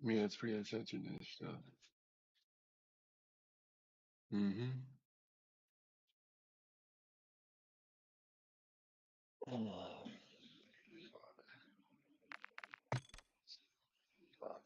Yeah, it's pretty attention and stuff. Mm-hmm. Oh, fuck.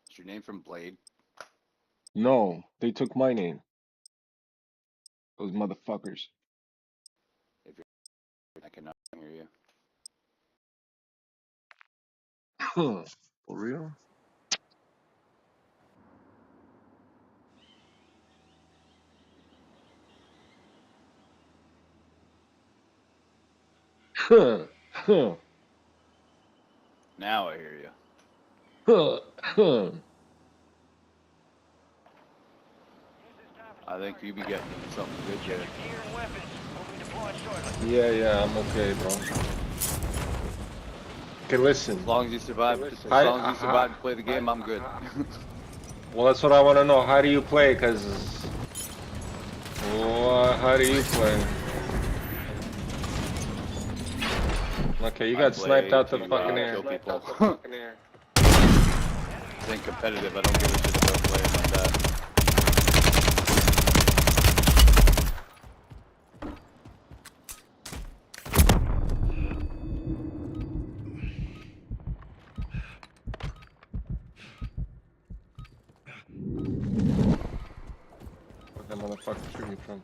Is your name from Blade? No, they took my name. Those motherfuckers. If you're, I cannot hear you. For real? Huh. Huh. Now I hear you. Huh. Huh. I think you be getting something good there. Yeah, yeah, I'm okay, bro. Okay, listen. As long as you survive, and play the game, I'm good. Well, that's what I want to know. How do you play? Cause, how do you play? Okay, you got sniped out the fucking air. Kill people. This ain't competitive. I don't give a shit about playing like that. Where that motherfucker shoot me from?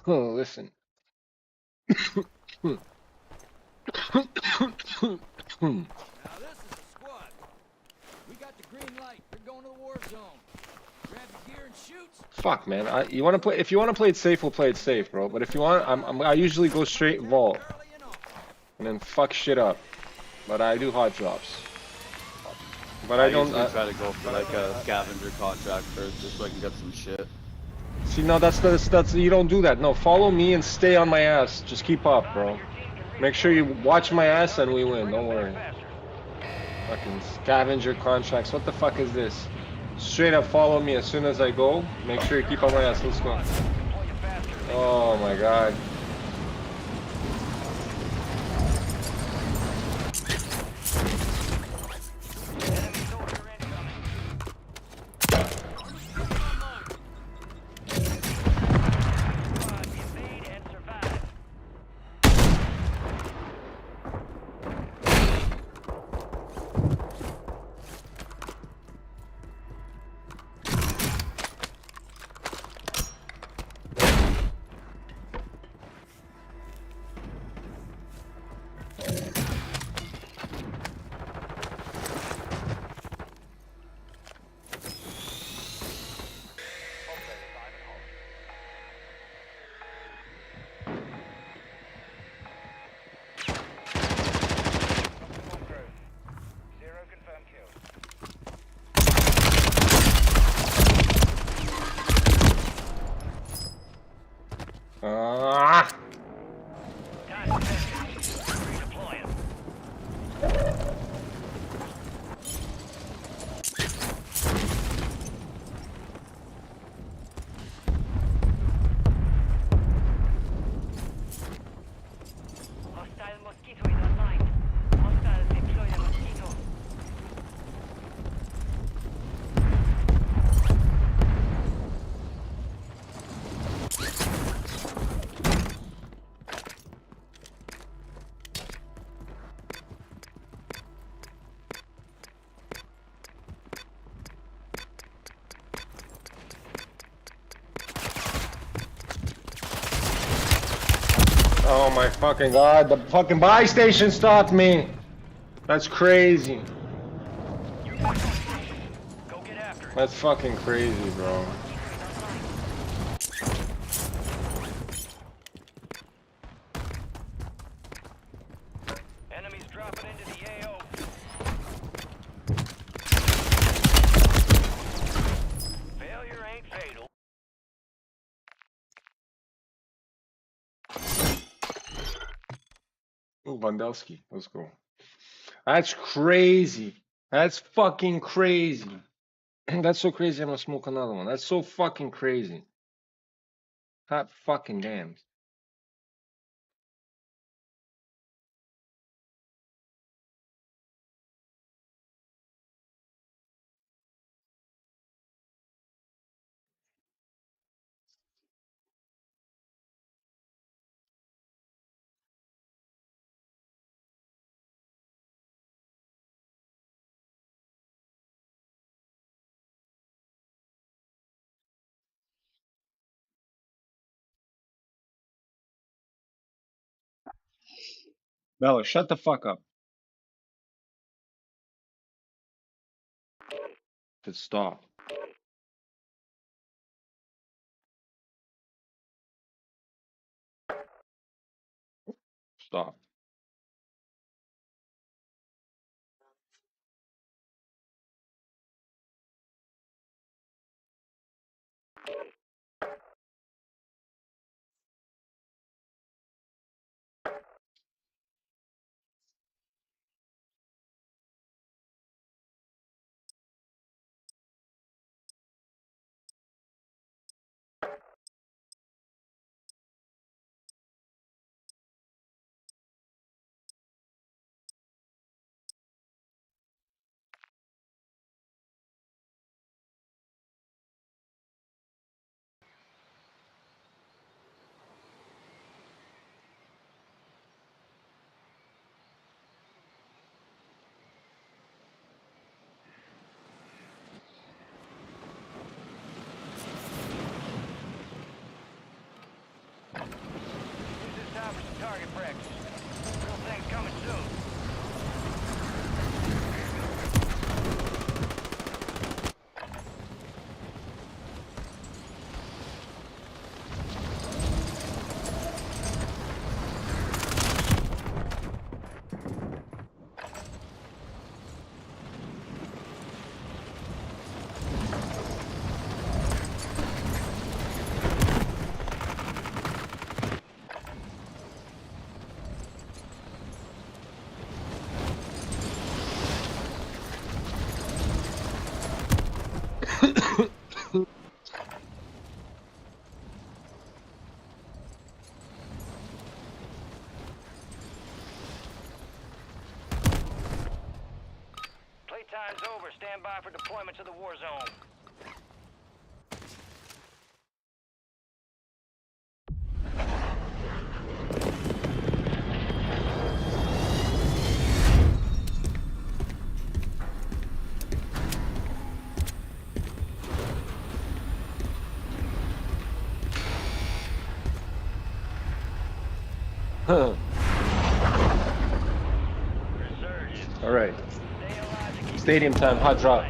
Listen. Now this is a squad. We got the green light. We're going to the war zone. Grab your gear and shoot. Fuck, man. You want to play? If you want to play it safe, we'll play it safe, bro. But if you want, I usually go straight vault and then fuck shit up. But I do hot drops. But I don't. usually try to go for like a scavenger contract first, just so I can get some shit. See, no, that's you don't do that. No, follow me and stay on my ass. Just keep up, bro. Make sure you watch my ass and we win. Don't worry. Fucking scavenger contracts. What the fuck is this? Straight up follow me as soon as I go. Make sure you keep on my ass. Let's go. Oh my god. Hostile mosquito is online. Hostile deploy a mosquito. Oh my fucking god, the fucking buy station stopped me. That's crazy. Go get after it. That's fucking crazy, bro. Enemies dropping into the AO. Failure ain't fatal. Ooh, Bandowski, let's go. That's crazy. That's fucking crazy. That's so crazy. I'm gonna smoke another one. That's so fucking crazy. Hot fucking damn. Bella, shut the fuck up. Just stop. Stop. Use this time for some target practice. Real thing's coming soon. Playtime's over. Stand by for deployment to the war zone. Huh. Resurgence. All right. Stay alive to keep Stadium time, hot drop.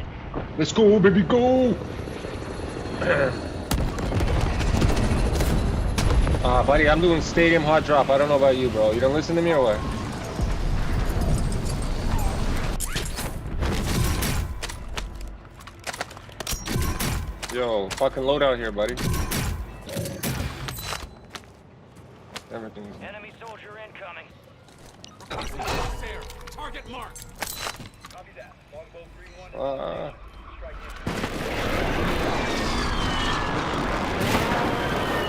Let's go, baby, go! Buddy, I'm doing stadium hot drop. I don't know about you, bro. You don't listen to me or what? Yo, fucking loadout here, buddy. Everything's. Enemy soldier incoming. There. Target marked. Copy that. Longbow 3-1. Strike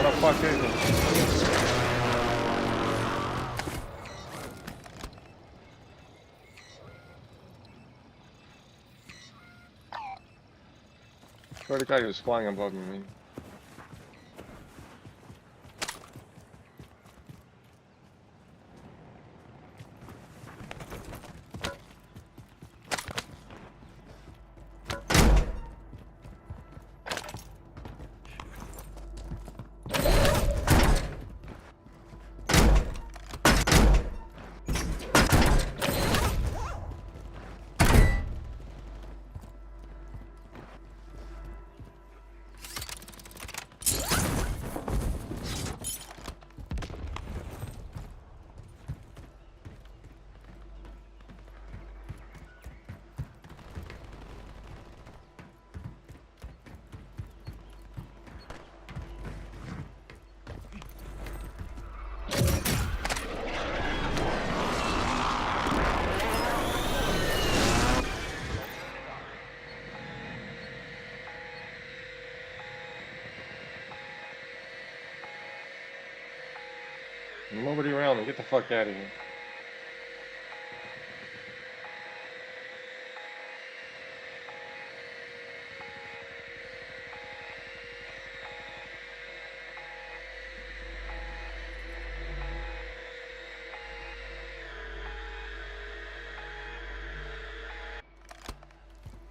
What the fuck is it? Swear to God, he was flying above me. Nobody around. Get the fuck out of here.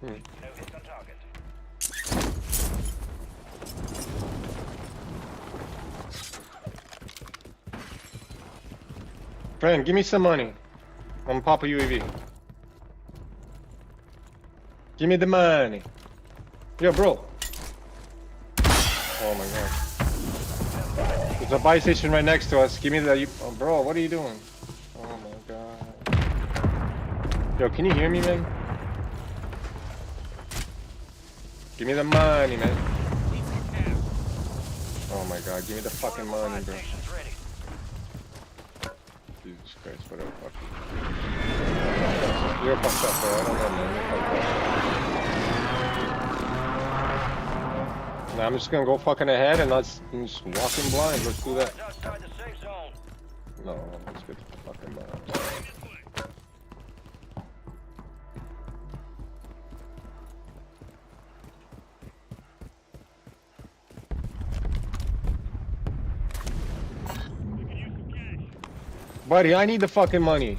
No hits on target. Friend, give me some money. I'm gonna pop a UAV. Give me the money. Yo, bro. Oh my god. There's a buy station right next to us. Give me the. Oh, bro, what are you doing? Oh my god. Yo, can you hear me, man? Give me the money, man. Oh my god, give me the fucking money, bro. Station's ready. Jesus Christ, whatever, fuck you. You're fucked up, bro. I don't know, man. You're fucked up. Nah, I'm just gonna go fucking ahead and let's just walk in blind. Let's do that. Squad's outside the safe zone. No, let's get the fucking money. Buddy, I need the fucking money.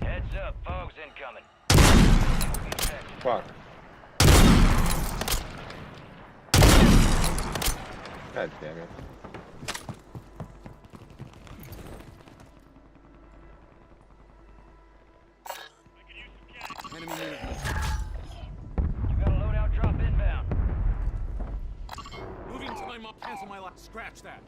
Heads up, fog's incoming. Fuck. God damn it. Enemy movement. You got a loadout drop inbound. Moving to my mark. Cancel my lock. Scratch that.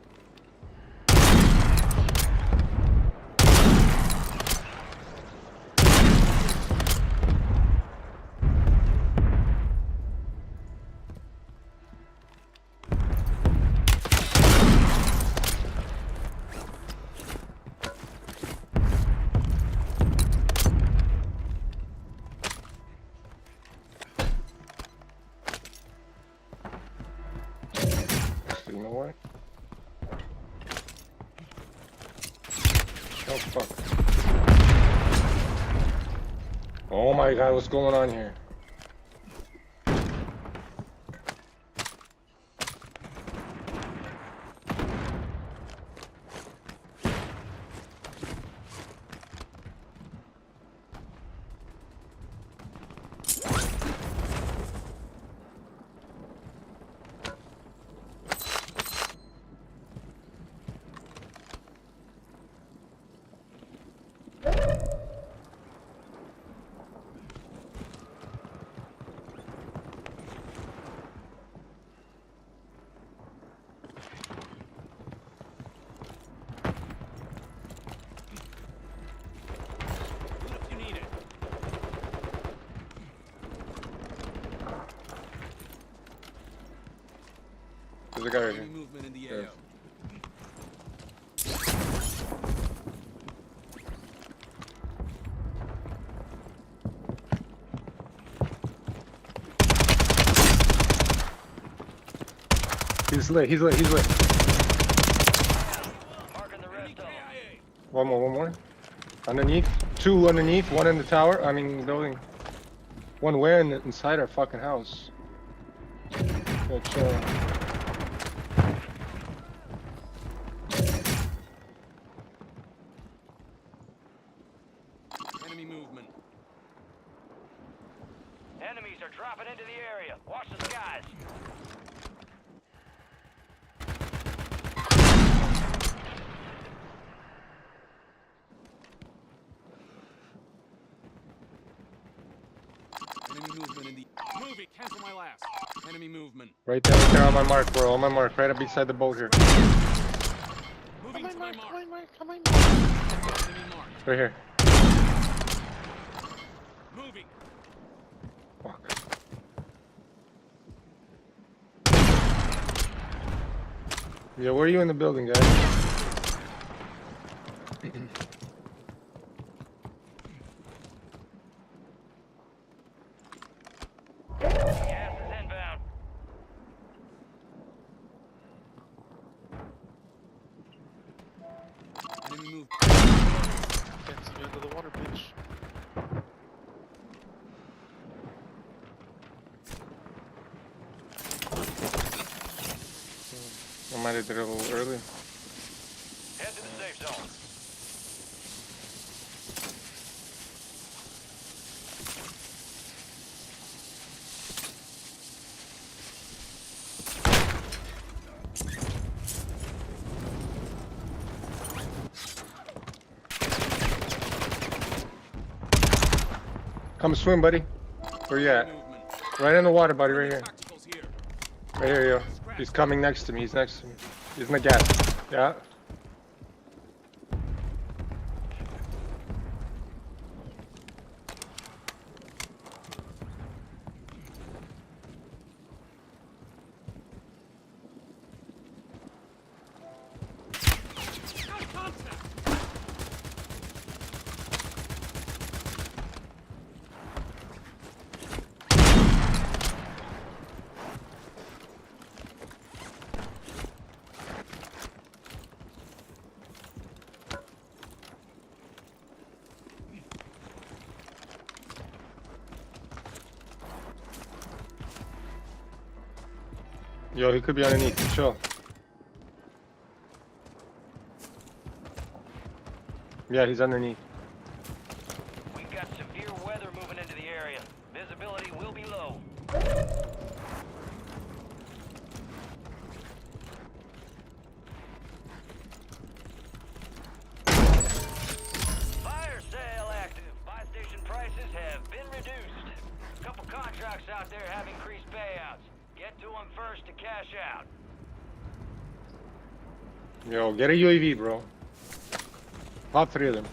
You know what? Oh fuck. Oh my god, what's going on here? There's a guy right Enemy here. movement in the Yes. AO. He's lit. He's lit. He's lit. Marking the rest of them. KIA. One more. One more. Underneath. Two underneath. One in the tower. I mean, the building. One where inside our fucking house. Yeah, chill. Enemy movement. Enemies are dropping into the area. Watch the skies. Enemy movement in the. Move it. Cancel my last. Enemy movement. Right there on my mark, bro. On my mark. Right up beside the boat here. Moving to my mark. Enemy mark. Right here. Moving. Fuck. Yeah, where are you in the building, guys? Gas is inbound. Enemy move. Can't see me under the water, bitch. I might have did it a little early. Head to the safe zone. Come swim, buddy. Where you at? Movement. Right in the water, buddy. Right here. Tacticals here. Right here, yo. He's coming next to me. He's next to me. He's in the gas. Yeah. Yo, he could be underneath. Chill. Yeah, he's underneath. We've got severe weather moving into the area. Visibility will be low. Fire sale active. Buy station prices have been reduced. A couple contracts out there have increased payouts. Get to them first to cash out. Yo, get a UAV, bro. Pop 3 of them.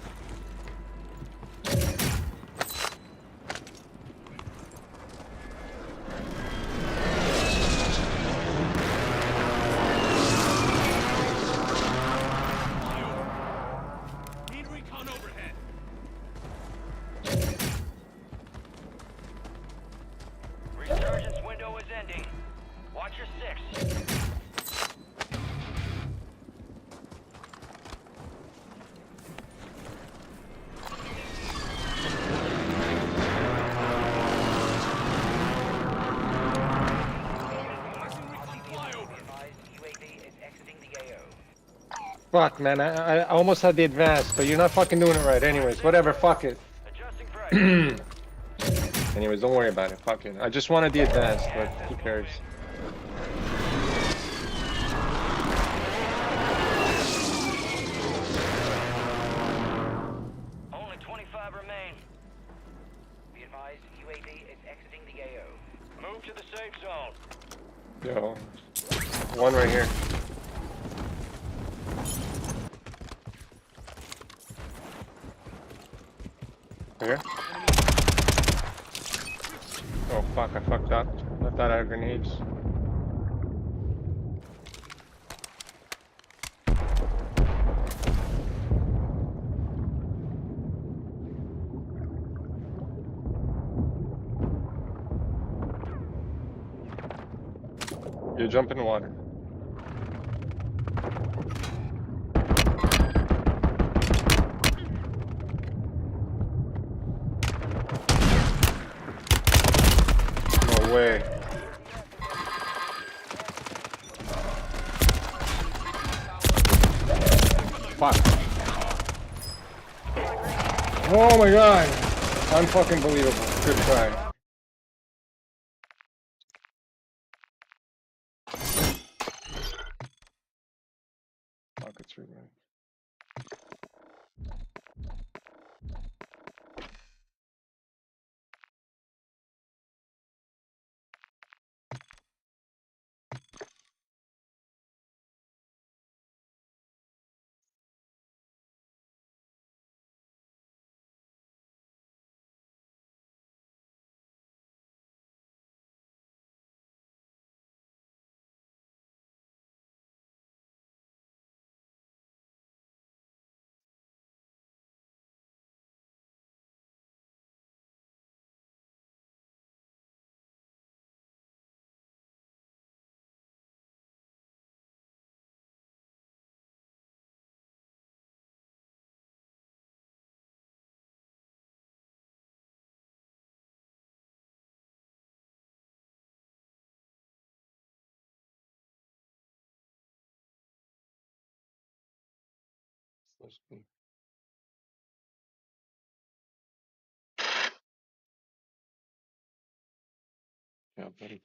Need recon overhead. Resurgence window is ending. Watch your 6. Fuck, man. I almost had the advance, but you're not fucking doing it right. Anyways, whatever. Fuck it. Adjusting price. Anyways, don't worry about it. Fuck it. I just wanted the advance, but who cares? Only 25 remain. Be advised, UAV is exiting the AO. Move to the safe zone. Yo. One right here. Here? Oh fuck, I fucked up. I thought I had grenades. You jump in the water. No way. Fuck. Oh my god. Unfucking believable. Good try. Fuck, it's right. Supposed to be. Yeah, buddy.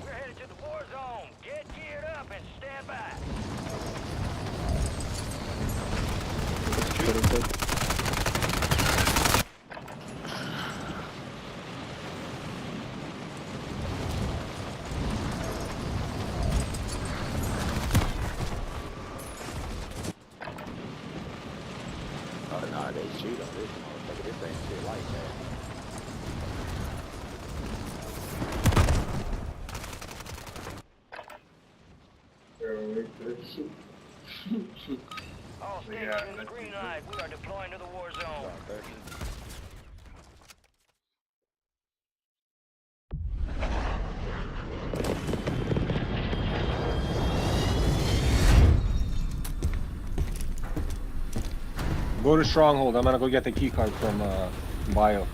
We're headed to the war zone. Get geared up and stand by. Oh, no, they shoot on this motherfucker. This ain't shit like that. All stations in the green light. We are deploying to the war zone. Go to Stronghold. I'm gonna go get the key card from Bio.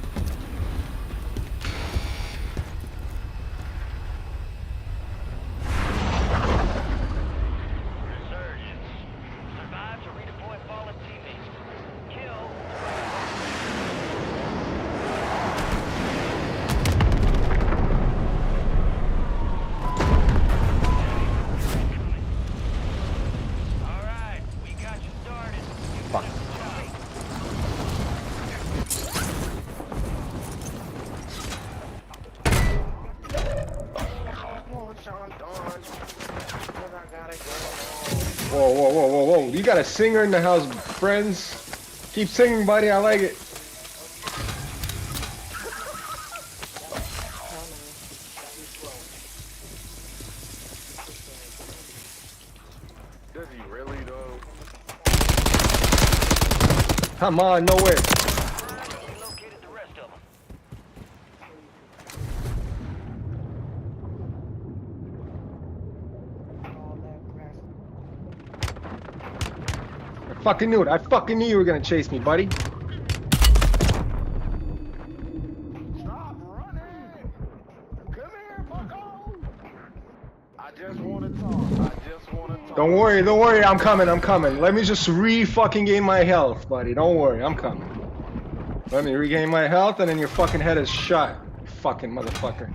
Whoa, whoa, whoa, whoa, whoa. You got a singer in the house, friends. Keep singing, buddy. I like it. Does he really though? Come on, no way. We located the rest of them. I fucking knew it. I fucking knew you were gonna chase me, buddy. Stop running! Come here, bucko! I just want to talk. I just want to talk. Don't worry. I'm coming. Let me just fucking gain my health, buddy. Don't worry, I'm coming. Let me regain my health, and then your fucking head is shot. You fucking motherfucker.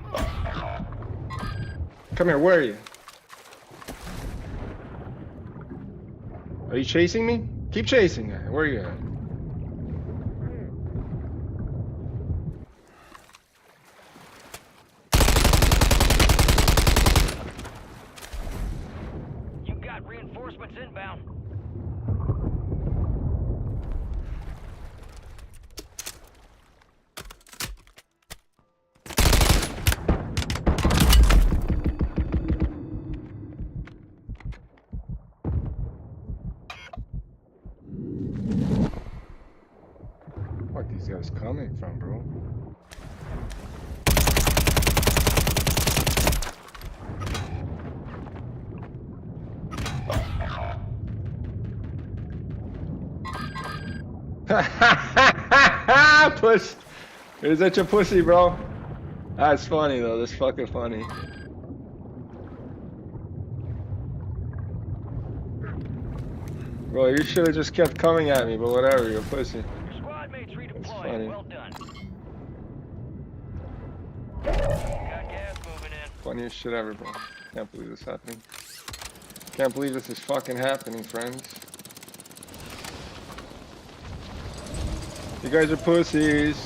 Come here. Where are you? Are you chasing me? Keep chasing me. Where are you at? You got reinforcements inbound. What are these guys coming from, bro? Puss! You're such a pussy, bro. That's funny, though. That's fucking funny. Bro, you should have just kept coming at me, but whatever, you're a pussy. Your squad mates funny. redeploying. Well done. Got gas moving in. Funniest shit ever, bro. Can't believe this happening. Can't believe this is fucking happening, friends. You guys are pussies.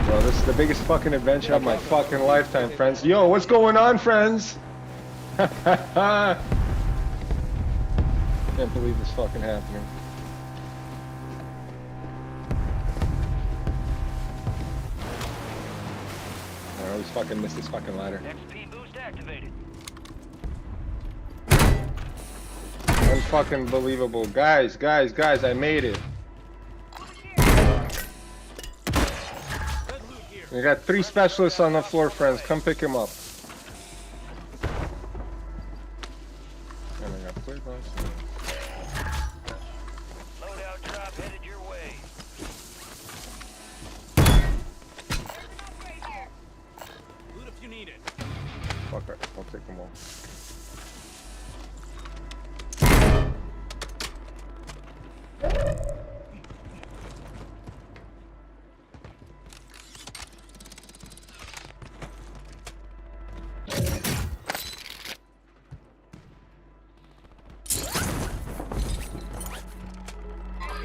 Bro, this is the biggest fucking adventure of my fucking lifetime, friends. Yo, what's going on, friends? Can't believe this fucking happening. I always fucking miss this fucking ladder. XP boost activated. Unfucking believable. Guys, I made it. We got 3 specialists on the floor, friends. Come pick him up. And I got play box. Loadout drop headed your way. Loot if you need it. Fuck it. I'll take them all.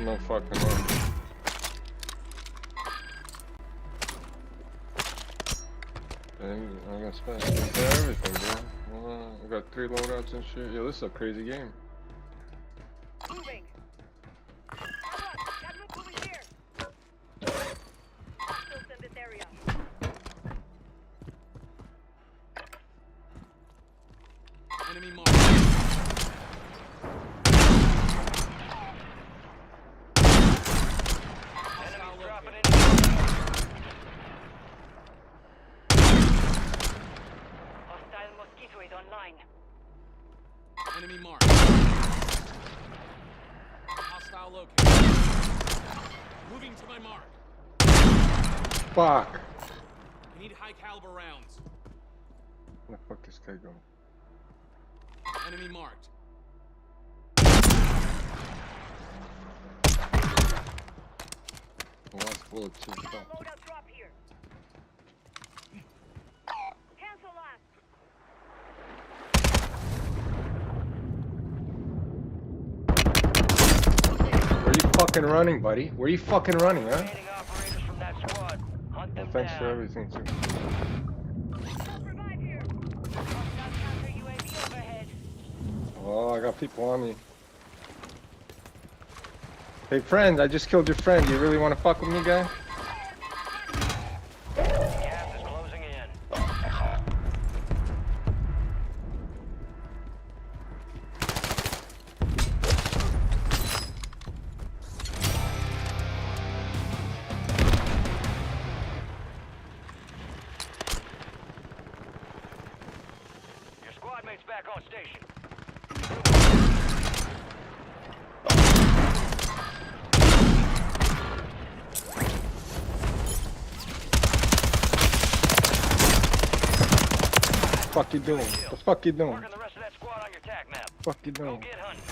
No fucking way. I got spent everything, bro. I got 3 loadouts and shit. Yo, this is a crazy game. Moving. Got look over here. Hostiles in this area. Enemy mark. Enemies dropping in. Hostile mosquito is online. Enemy mark. Hostile located. Moving to my mark. Fuck. I need high caliber rounds. Where the fuck this guy going? Enemy marked. The last bullet too. Fuck. Loadout drop here. fucking running, buddy? Where are you fucking running, huh? Remaining operators from that squad. Hunt Well, them thanks down. for everything, too. Self revive here. Hostile counter UAV overhead. Oh, I got people on me. Hey, friend, I just killed your friend. You really want to fuck with me, guy? Gas is closing in. Your squad mates back on station. The fuck you doing? The fuck you doing? Marking the rest of that squad on your tac map. Fuck you Go doing? get hunting.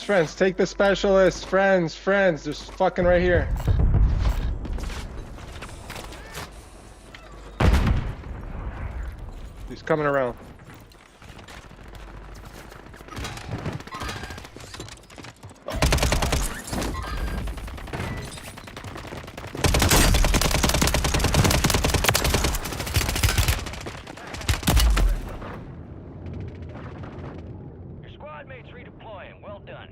Friends, take the specialist. Friends, just fucking right here. He's coming around. Your squad mates redeploying. Well done.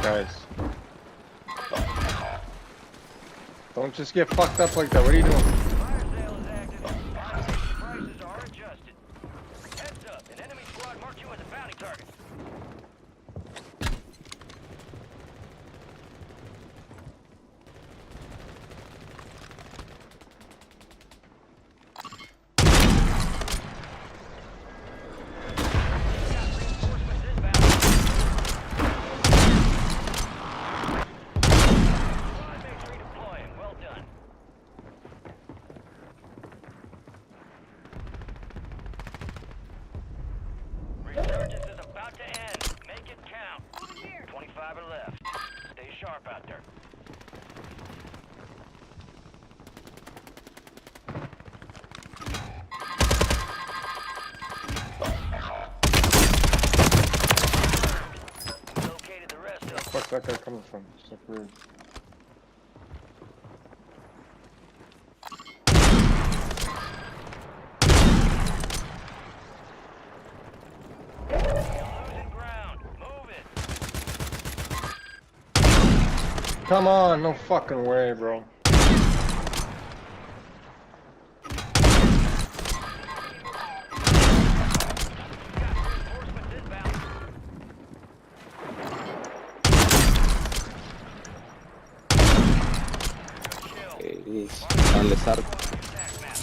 Guys. Don't just get fucked up like that. What are you doing? Fire sale is active. Buy station prices are adjusted. Heads up, an enemy squad marked you as a bounty target. Got reinforcements inbound. Squad mates redeploying. Well done. Resurgence is about to end. Make it count. Moving here. 25 are left. Stay sharp out there. Located the rest of them. Where's that guy coming from? So weird. Losing ground. Move it. Come on, no fucking way, bro. Got reinforcements inbound. Good kill. Dale, Sark. Attack map.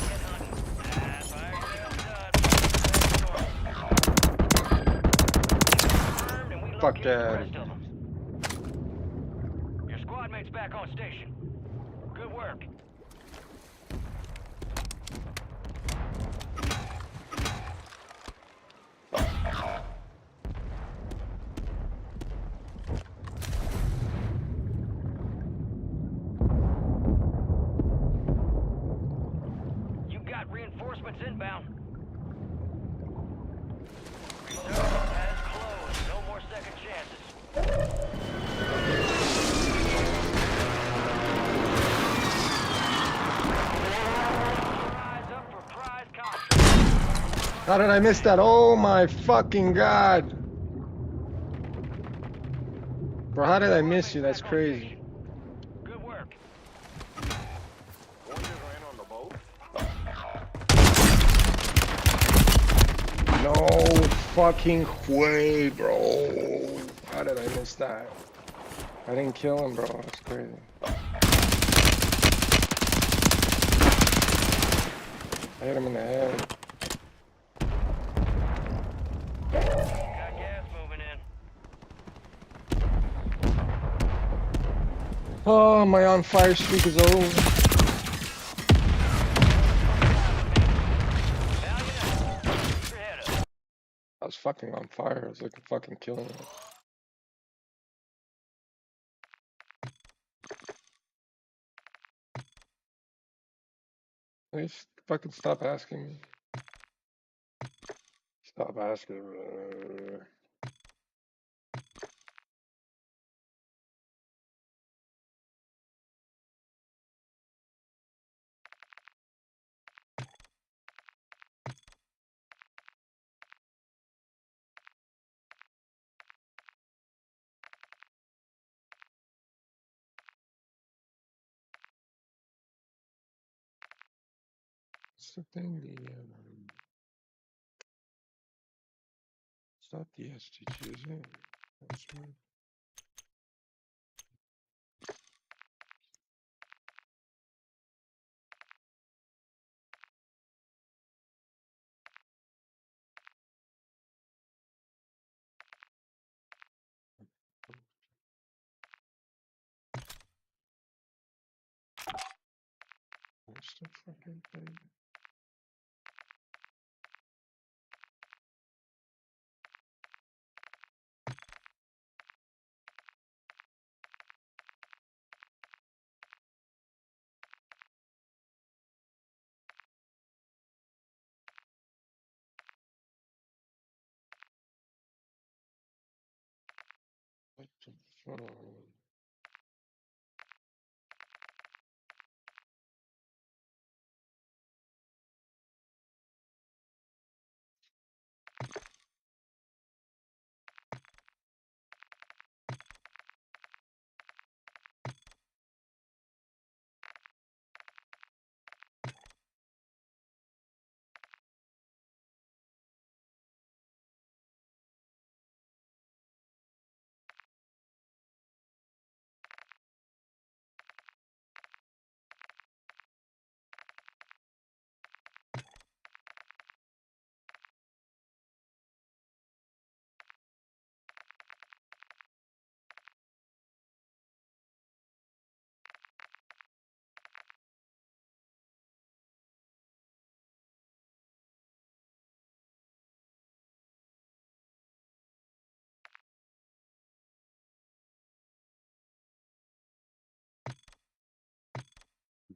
Get hunting. Fire sale's done. Confirmed, and we Fuck located the that. rest of them. Your squad mates back on station. Good work. You got reinforcements inbound. Resurgence has closed. No more second chances. Prize up for prize contract. How did I miss that? Oh my fucking god. Bro, how did I miss you? That's crazy. Good work. One just ran on the boat. No fucking way, bro. How did I miss that? I didn't kill him, bro. That's crazy. I hit him in the head. Got gas moving in. Oh, my on fire streak is over. Valiant, keep your head up. I was fucking on fire. I was like fucking killing it. Please fucking stop asking me. Stop asking. What's the thing? It's not the STG, is it? That's weird. What's the fucking thing? What the fuck?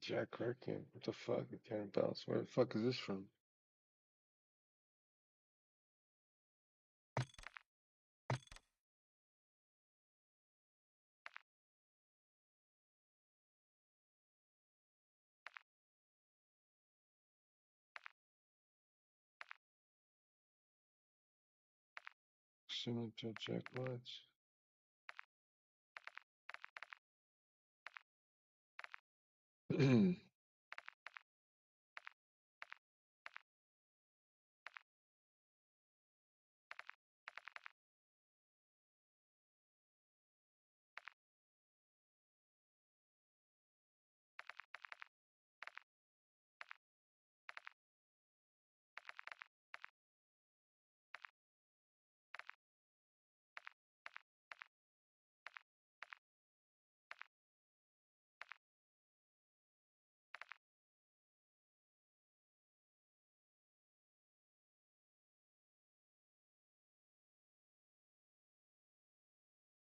Jack Kirkin. What the fuck? It can't bounce. Where the fuck is this from? Signature Jack Watch.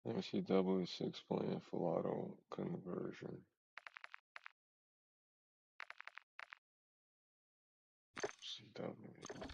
Let me see W6 playing full auto conversion. CW.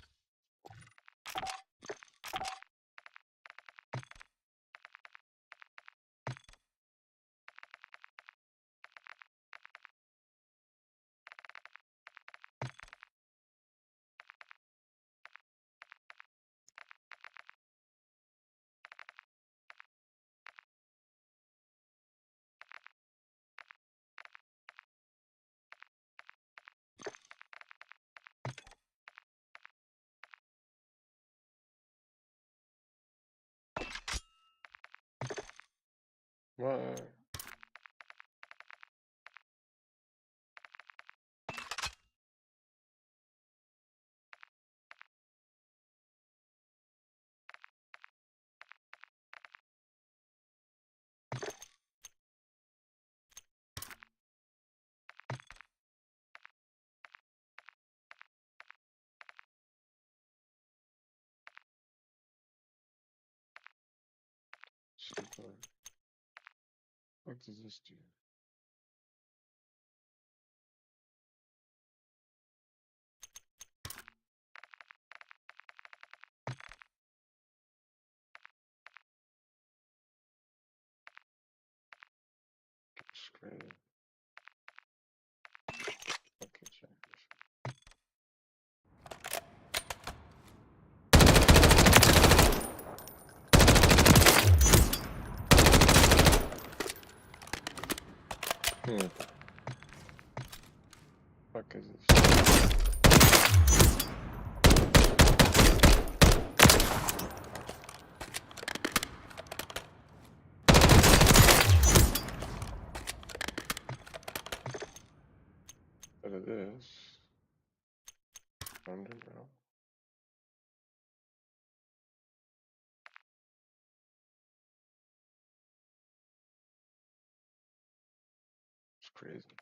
What? Super. What does this do? It's crazy. Okay, check this. Fuck is this? What it is? Underground. It's crazy.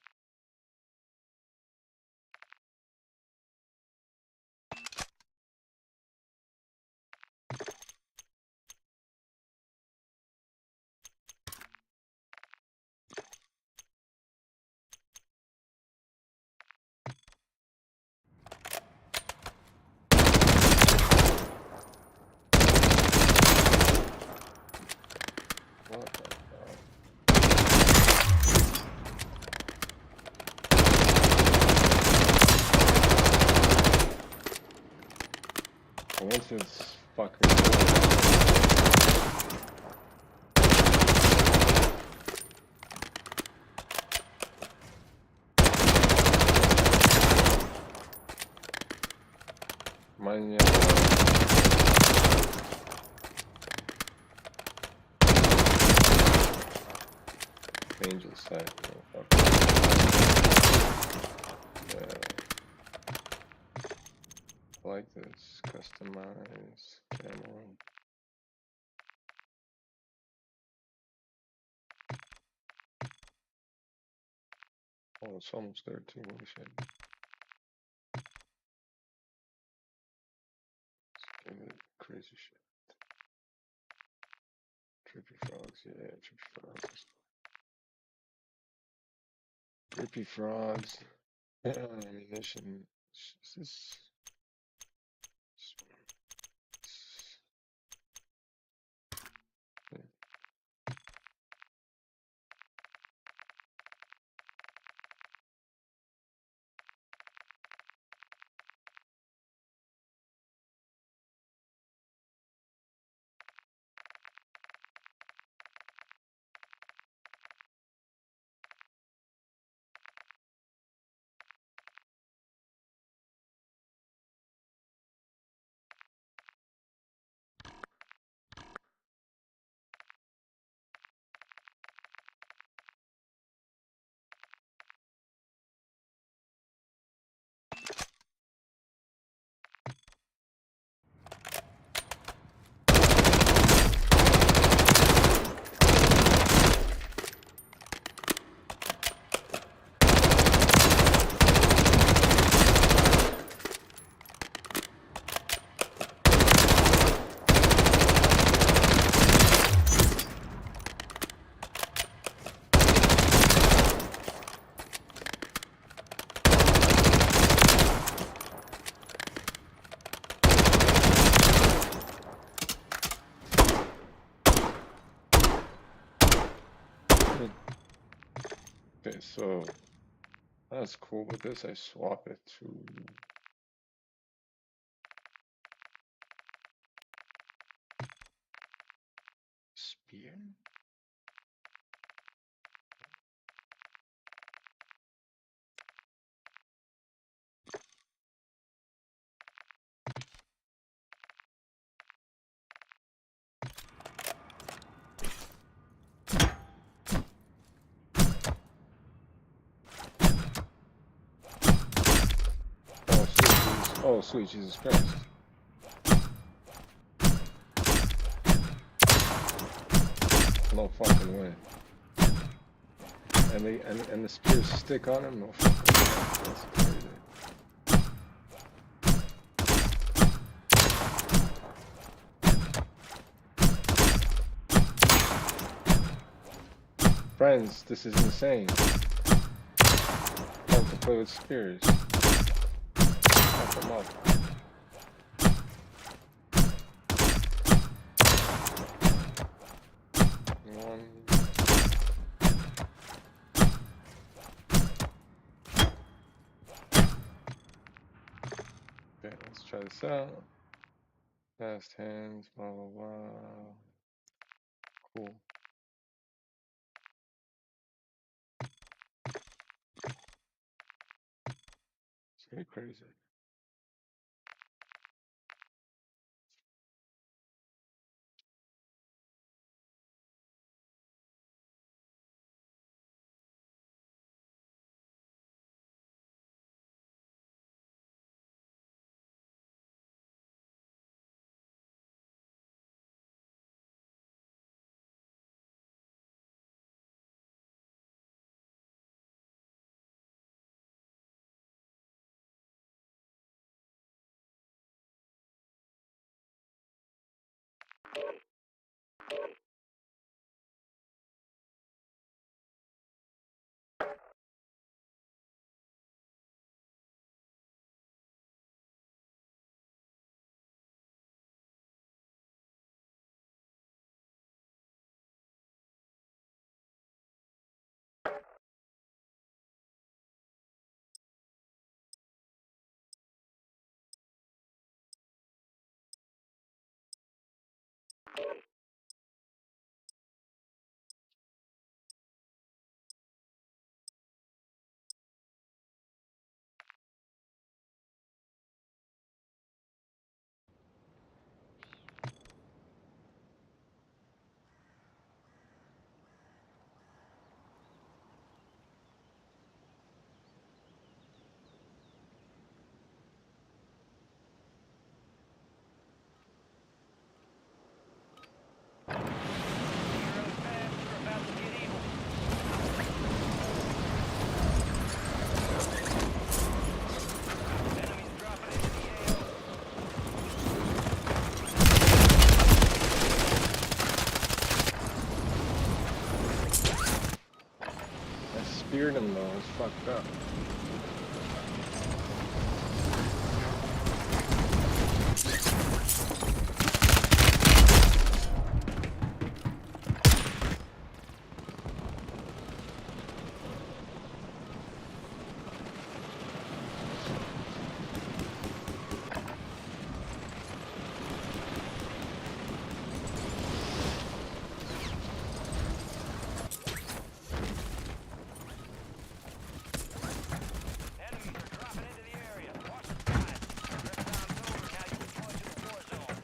What the fuck? Once it's fucking mine, yeah. Angel side, yeah. I like this. Customize camera. Oh, it's almost there too. Holy shit. Let's give it crazy shit. Trippy frogs, yeah, trippy frogs. Trippy frogs. Ammunition. Is this? Okay, so that's cool. With this, I swap it to spear. Oh, sweet Jesus Christ. No fucking way. And the spears stick on him? No fucking way. That's crazy. Friends, this is insane. Time to play with spears. Fuck them up. One. Let's try this out. Fast hands, blah blah blah. Cool. It's pretty crazy. I speared him though, it's fucked up. Enemies are dropping into the area. Watch the skies. Rest time's over. Now you deploy to the war zone.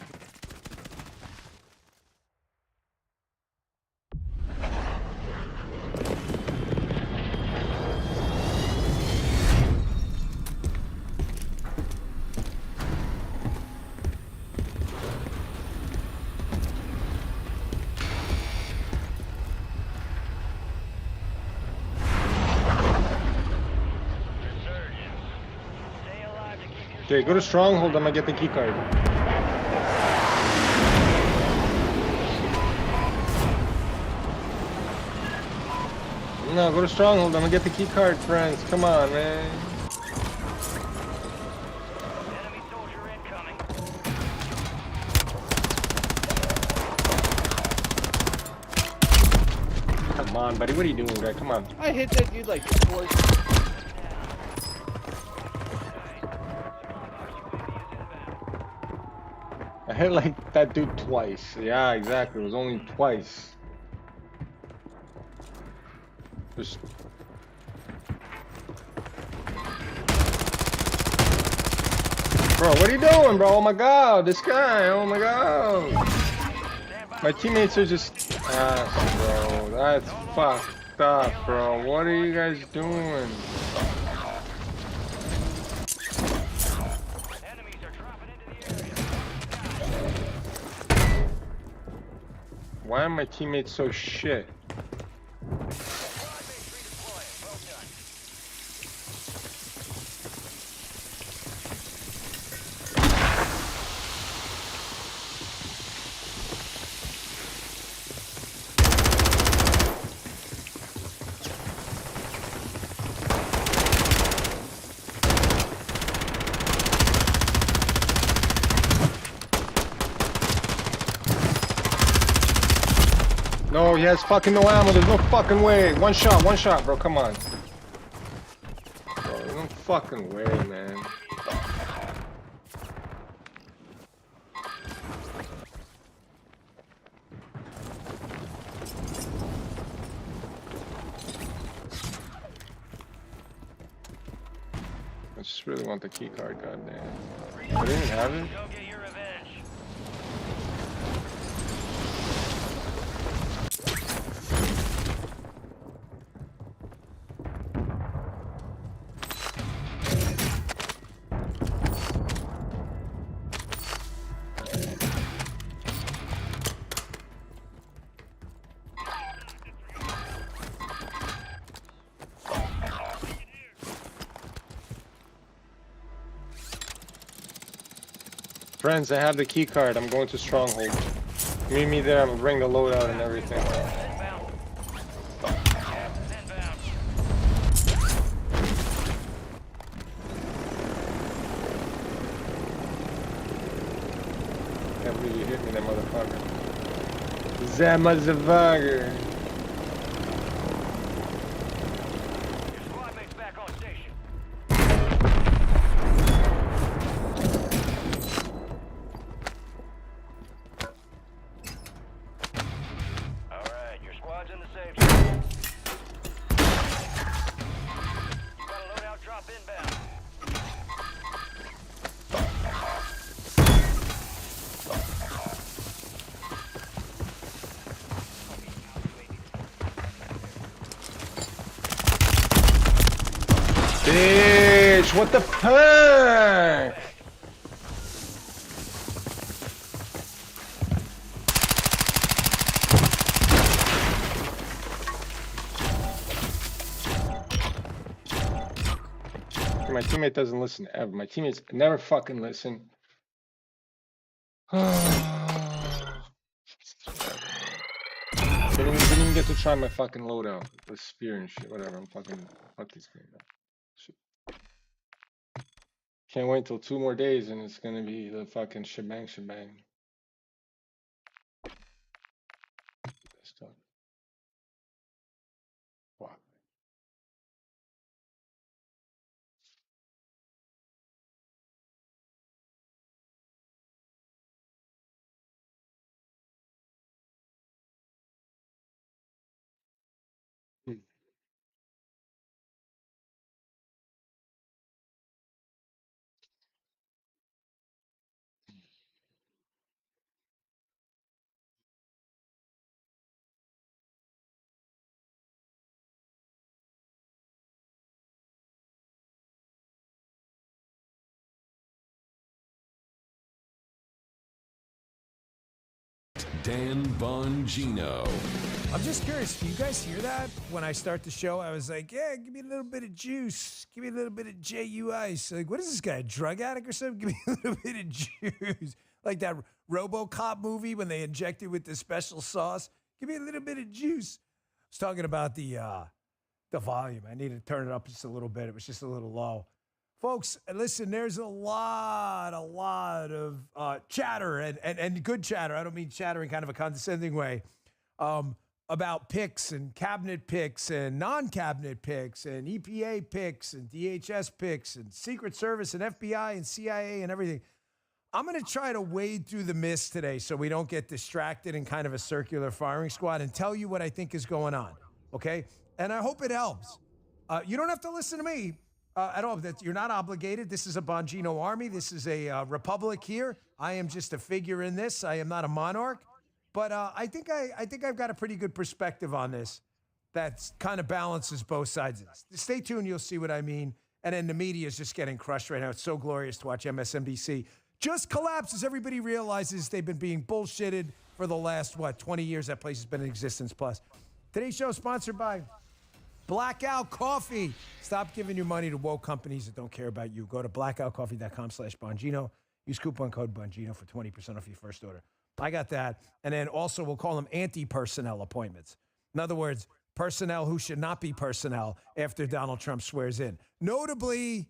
Resurgence. Stay alive to keep your Okay, go to Stronghold, I'm gonna get the key card. No, go to Stronghold, I'm gonna get the key card, friends. Come on, man. enemy soldier incoming. Come on, buddy. What are you doing, guy? Come on. I hit that dude like twice. I hit like that dude twice. Yeah, exactly. It was only twice. Just... Bro, what are you doing, bro? Oh my god, this guy. Oh my god. My teammates are just ass, bro. That's fucked up, bro. What are you guys doing? Enemies are dropping into the area. Why are my teammates so shit? Squad mates redeploying. Well done. No, he has fucking no ammo. There's no fucking way. One shot, bro. Come on. Bro, there's no fucking way, man. just really want the key card, goddamn. I didn't even have it. Go get your revenge. Friends, I have the key card. I'm going to Stronghold. Meet me there. I'm gonna bring the loadout and everything. Inbound. Gas is inbound. Can't believe you hit me, that motherfucker. That motherfucker. Your squad mate's back on station. All right, your squad's in the safe zone. You got a loadout drop inbound. Bitch, what the fuck? My teammate doesn't listen ever. My teammates never fucking listen. Didn't even get to try my fucking loadout. The spear and shit, whatever. I'm fucking fuck this game now. Shit. Can't wait till 2 more days and it's gonna be the fucking shebang. That's done. Wow. Hmm. Dan Bongino. I'm just curious, do you guys hear that? When I start the show, I was like, yeah, give me a little bit of juice. Give me a little bit of J.U. Ice. Like, what is this guy, a drug addict or something? Give me a little bit of juice. Like that RoboCop movie when they inject it with the special sauce. Give me a little bit of juice. I was talking about the volume. I need to turn it up just a little bit. It was just a little low. Folks, listen, there's a lot of chatter and good chatter. I don't mean chatter in kind of a condescending way. About picks and cabinet picks and non-cabinet picks and EPA picks and DHS picks and Secret Service and FBI and CIA and everything. I'm going to try to wade through the mist today so we don't get distracted in kind of a circular firing squad and tell you what I think is going on, okay? And I hope it helps. You don't have to listen to me at all. That you're not obligated. This is a Bongino army. This is a republic here. I am just a figure in this. I am not a monarch. But I think I've got a pretty good perspective on this that kind of balances both sides of this. Stay tuned. You'll see what I mean. And then the media is just getting crushed right now. It's so glorious to watch MSNBC just collapse as everybody realizes they've been being bullshitted for the last, 20 years that place has been in existence plus. Today's show is sponsored by Blackout Coffee. Stop giving your money to woke companies that don't care about you. Go to blackoutcoffee.com/Bongino. Use coupon code Bongino for 20% off your first order. I got that. And then also we'll call them anti-personnel appointments. In other words, personnel who should not be personnel after Donald Trump swears in. Notably,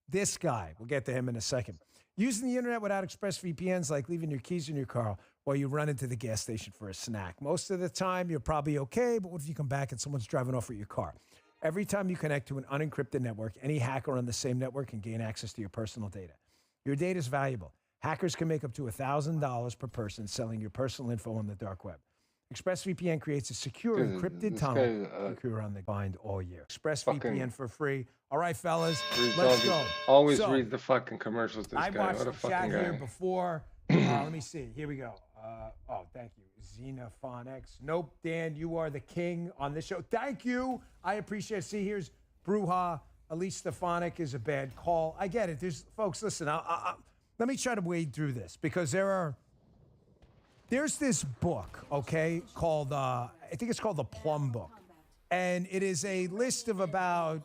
this guy. We'll get to him in a second. Using the internet without ExpressVPNs, like leaving your keys in your car while you run into the gas station for a snack. Most of the time, you're probably okay, but what if you come back and someone's driving off with your car? Every time you connect to an unencrypted network, any hacker on the same network can gain access to your personal data. Your data is valuable. Hackers can make up to $1,000 per person selling your personal info on the dark web. ExpressVPN creates a secure, This- encrypted this tunnel guy, secure on the bind all year. fucking- ExpressVPN for free. All right, fellas, reads let's all go. these- Always So, read the fucking commercials. This I guy, watched what a the chat fucking here guy. before. Let me see. Here we go. Oh, thank you. Xenophonics. Nope, Dan, you are the king on this show. Thank you. I appreciate it. See, here's Bruja. At least Stefanik is a bad call. I get it. There's folks, listen, let me try to wade through this because there's this book, okay, called, I think it's called the Plum Book. And it is a list of about a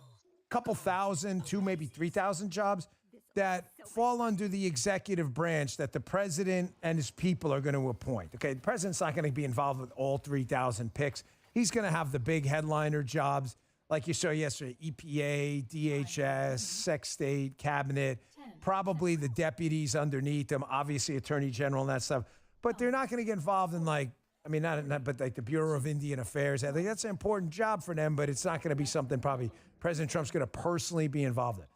couple thousand, maybe 3,000 jobs that fall under the executive branch that the president and his people are going to appoint. Okay, the president's not going to be involved with all 3,000 picks. He's going to have the big headliner jobs, like you saw yesterday, EPA, DHS, Sec State, Cabinet, probably the deputies underneath them, obviously Attorney General and that stuff. But they're not going to get involved in but like the Bureau of Indian Affairs. I think that's an important job for them, but it's not going to be something probably President Trump's going to personally be involved in.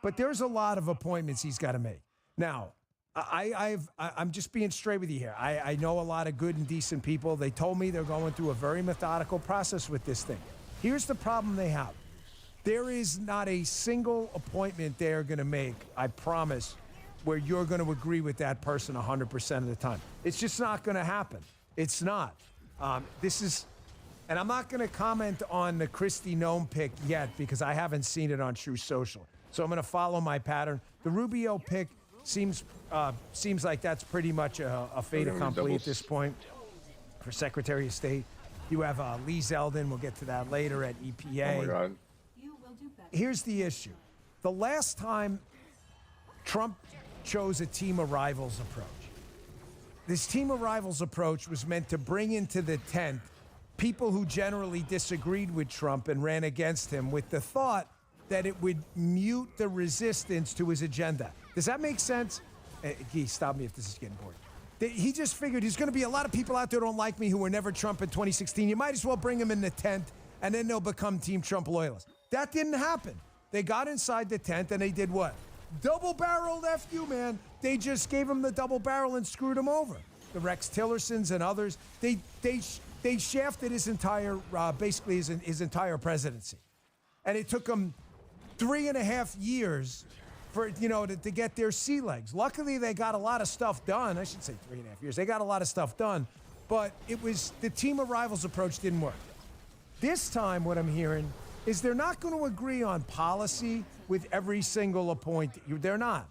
But there's a lot of appointments he's got to make. Now, I'm just being straight with you here. I know a lot of good and decent people. They told me they're going through a very methodical process with this thing. Here's the problem they have. There is not a single appointment they're going to make, I promise, where you're going to agree with that person 100% of the time. It's just not going to happen. It's not. And I'm not going to comment on the Kristi Noem pick yet because I haven't seen it on True Social. So I'm going to follow my pattern. The Rubio pick seems like that's pretty much a fait accompli at this point for Secretary of State. You have Lee Zeldin. We'll get to that later at EPA. Oh my God. Here's the issue. The last time Trump chose a team of rivals approach, this team of rivals approach was meant to bring into the tent people who generally disagreed with Trump and ran against him with the thought that it would mute the resistance to his agenda. Does that make sense? Gee, stop me if this is getting boring. He just figured there's going to be a lot of people out there who don't like me who were never Trump in 2016. You might as well bring them in the tent, and then they'll become Team Trump loyalists. That didn't happen. They got inside the tent, and they did what? Double-barreled F you, man. They just gave him the double barrel and screwed him over. The Rex Tillersons and others, they shafted his entire, basically his entire presidency. And it took them 3.5 years for, to get their sea legs. Luckily, they got a lot of stuff done. I should say 3.5 years. They got a lot of stuff done, but the team of rivals approach didn't work. This time, what I'm hearing is they're not going to agree on policy with every single appointee. They're not.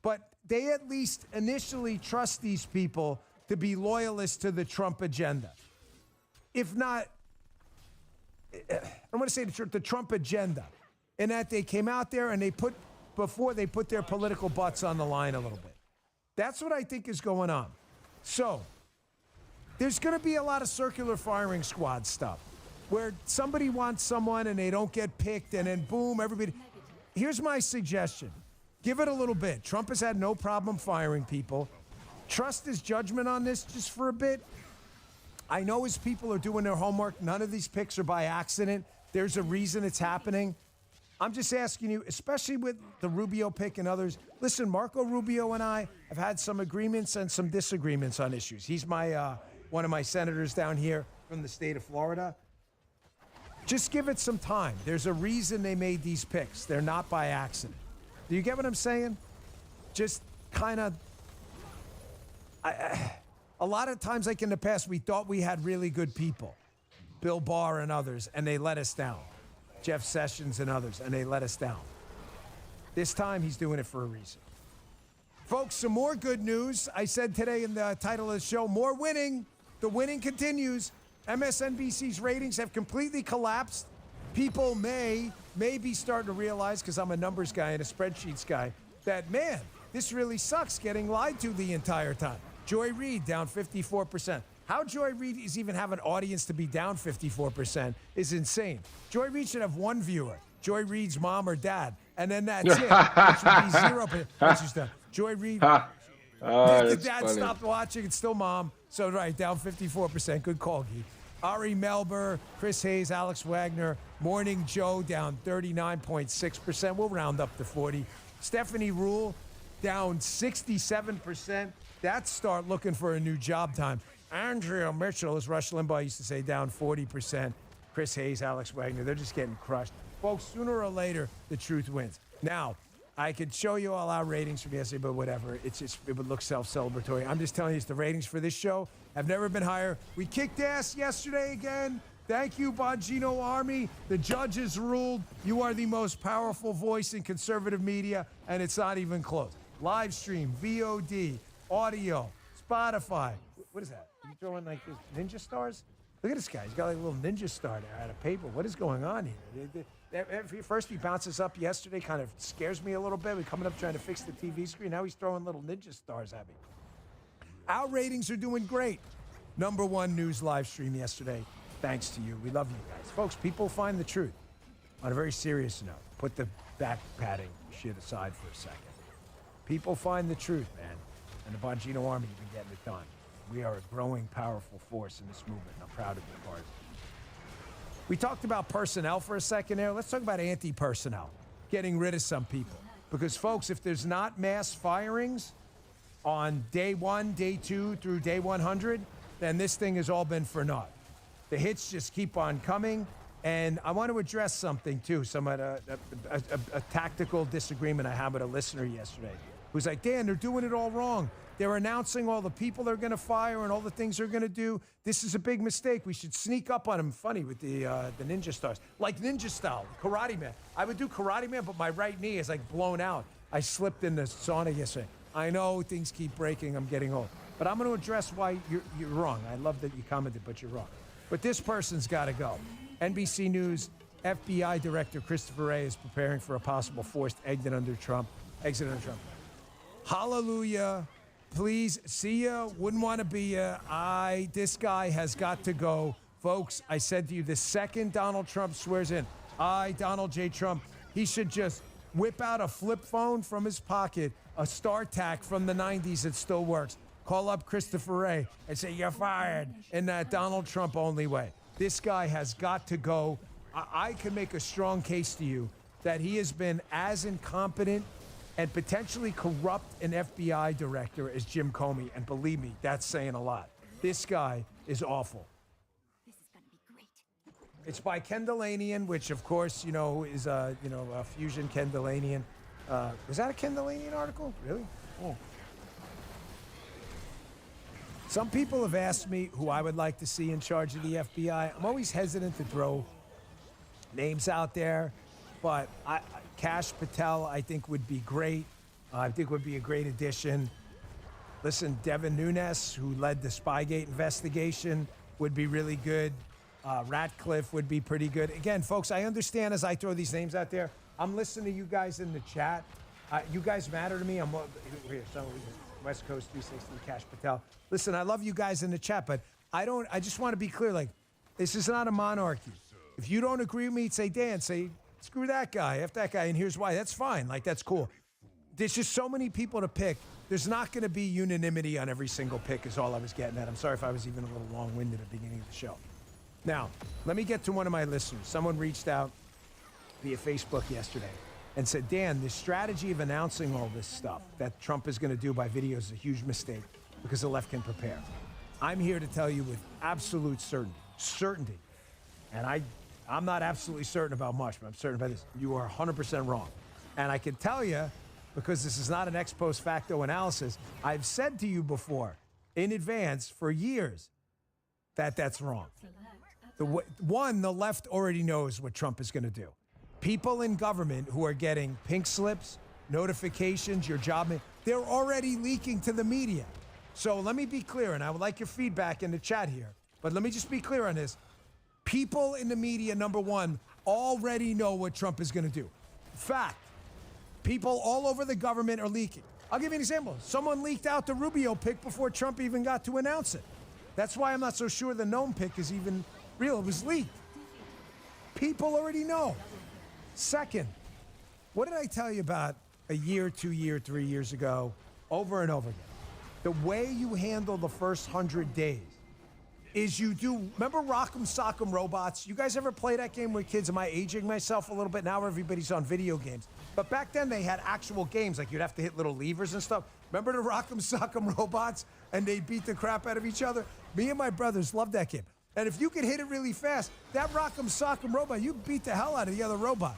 But they at least initially trust these people to be loyalists to the Trump agenda. If not, I want to say the Trump agenda, in that they came out there and they put their political butts on the line a little bit. That's what I think is going on. So there's going to be a lot of circular firing squad stuff where somebody wants someone and they don't get picked and then boom, everybody. Here's my suggestion. Give it a little bit. Trump has had no problem firing people. Trust his judgment on this just for a bit. I know his people are doing their homework. None of these picks are by accident. There's a reason it's happening. I'm just asking you, especially with the Rubio pick and others, listen, Marco Rubio and I have had some agreements and some disagreements on issues. He's one of my senators down here from the state of Florida. Just give it some time. There's a reason they made these picks. They're not by accident. Do you get what I'm saying? Just kind of, a lot of times, like in the past, we thought we had really good people, Bill Barr and others, and they let us down. Jeff Sessions and others, and they let us down. This time, he's doing it for a reason. Folks, some more good news. I said today in the title of the show, more winning. The winning continues. MSNBC's ratings have completely collapsed. People may be starting to realize, because I'm a numbers guy and a spreadsheets guy, that, man, this really sucks getting lied to the entire time. Joy Reid down 54%. How Joy Reid is even have an audience to be down 54% is insane. Joy Reid should have one viewer, Joy Reid's mom or dad, and then that's it, which would be 0%. That's just done. Joy Reid, the dad funny. stopped watching, it's still mom. So, right, down 54%. Good call, Guy. Ari Melber, Chris Hayes, Alex Wagner, Morning Joe down 39.6%. We'll round up to 40. Stephanie Rule down 67%. That's start looking for a new job time. Andrea Mitchell, as Rush Limbaugh used to say, down 40%. Chris Hayes, Alex Wagner, they're just getting crushed. Folks, sooner or later, the truth wins. Now, I could show you all our ratings from yesterday, but whatever. It would look self-celebratory. I'm just telling you, the ratings for this show have never been higher. We kicked ass yesterday again. Thank you, Bongino Army. The judges ruled. You are the most powerful voice in conservative media, and it's not even close. Live stream, VOD, audio, Spotify. What is that? Are you throwing like this ninja stars? Look at this guy. He's got like a little ninja star there out of paper. What is going on here? First he bounces up yesterday, kind of scares me a little bit. We're coming up trying to fix the TV screen. Now he's throwing little ninja stars at me. Our ratings are doing great. #1 news live stream yesterday. Thanks to you. We love you guys. Folks, people find the truth. On a very serious note, put the back patting shit aside for a second. People find the truth, man. And the Bongino Army have been getting it done. We are a growing, powerful force in this movement, and I'm proud to be part of it. We talked about personnel for a second there. Let's talk about anti-personnel, getting rid of some people. Because, folks, if there's not mass firings on day 1, day 2, through day 100, then this thing has all been for naught. The hits just keep on coming. And I want to address something, too, a tactical disagreement I had with a listener yesterday who's like, Dan, they're doing it all wrong. They're announcing all the people they're going to fire and all the things they're going to do. This is a big mistake. We should sneak up on them. Funny with the ninja stars. Like ninja style, Karate Man. I would do Karate Man, but my right knee is like blown out. I slipped in the sauna yesterday. I know things keep breaking. I'm getting old. But I'm going to address why you're wrong. I love that you commented, but you're wrong. But this person's got to go. NBC News, FBI Director Christopher Wray is preparing for a possible forced exit under Trump. Hallelujah. Please, see ya. Wouldn't want to be ya. This guy has got to go. Folks, I said to you, the second Donald Trump swears in, Donald J. Trump, he should just whip out a flip phone from his pocket, a StarTAC from the 90s that still works. Call up Christopher Wray and say, you're fired, in that Donald Trump only way. This guy has got to go. I can make a strong case to you that he has been as incompetent and potentially corrupt an FBI director as Jim Comey. And believe me, that's saying a lot. This guy is awful. This is gonna be great. It's by Ken Delanian, which of course, is a fusion Ken Delanian. Was that a Ken Delanian article? Really? Oh. Some people have asked me who I would like to see in charge of the FBI. I'm always hesitant to throw names out there, but Kash Patel, I think, would be great. I think would be a great addition. Listen, Devin Nunes, who led the Spygate investigation, would be really good. Ratcliffe would be pretty good. Again, folks, I understand as I throw these names out there, I'm listening to you guys in the chat. You guys matter to me. I'm here. West Coast 360, Kash Patel. Listen, I love you guys in the chat, but I just want to be clear. Like, this is not a monarchy. If you don't agree with me, say, Dan, say, screw that guy, F that guy, and here's why. That's fine. Like, that's cool. There's just so many people to pick. There's not going to be unanimity on every single pick is all I was getting at. I'm sorry if I was even a little long-winded at the beginning of the show. Now, let me get to one of my listeners. Someone reached out via Facebook yesterday and said, Dan, the strategy of announcing all this stuff that Trump is going to do by video is a huge mistake because the left can prepare. I'm here to tell you with absolute certainty, and I'm not absolutely certain about much, but I'm certain about this. You are 100% wrong. And I can tell you, because this is not an ex post facto analysis, I've said to you before, in advance, for years, that that's wrong. The left already knows what Trump is going to do. People in government who are getting pink slips, notifications, your job, they're already leaking to the media. So let me be clear, and I would like your feedback in the chat here, but let me just be clear on this. People in the media, number one, already know what Trump is going to do. Fact. People all over the government are leaking. I'll give you an example. Someone leaked out the Rubio pick before Trump even got to announce it. That's why I'm not so sure the Nome pick is even real. It was leaked. People already know. Second, what did I tell you about a year, 2 years, 3 years ago, over and over again? The way you handle the first 100 days is you do, remember Rock'em Sock'em Robots? You guys ever play that game with kids? Am I aging myself a little bit? Now everybody's on video games. But back then they had actual games, like you'd have to hit little levers and stuff. Remember the Rock'em Sock'em Robots? And they'd beat the crap out of each other? Me and my brothers loved that game. And if you could hit it really fast, that Rock'em Sock'em Robot, you beat the hell out of the other robot.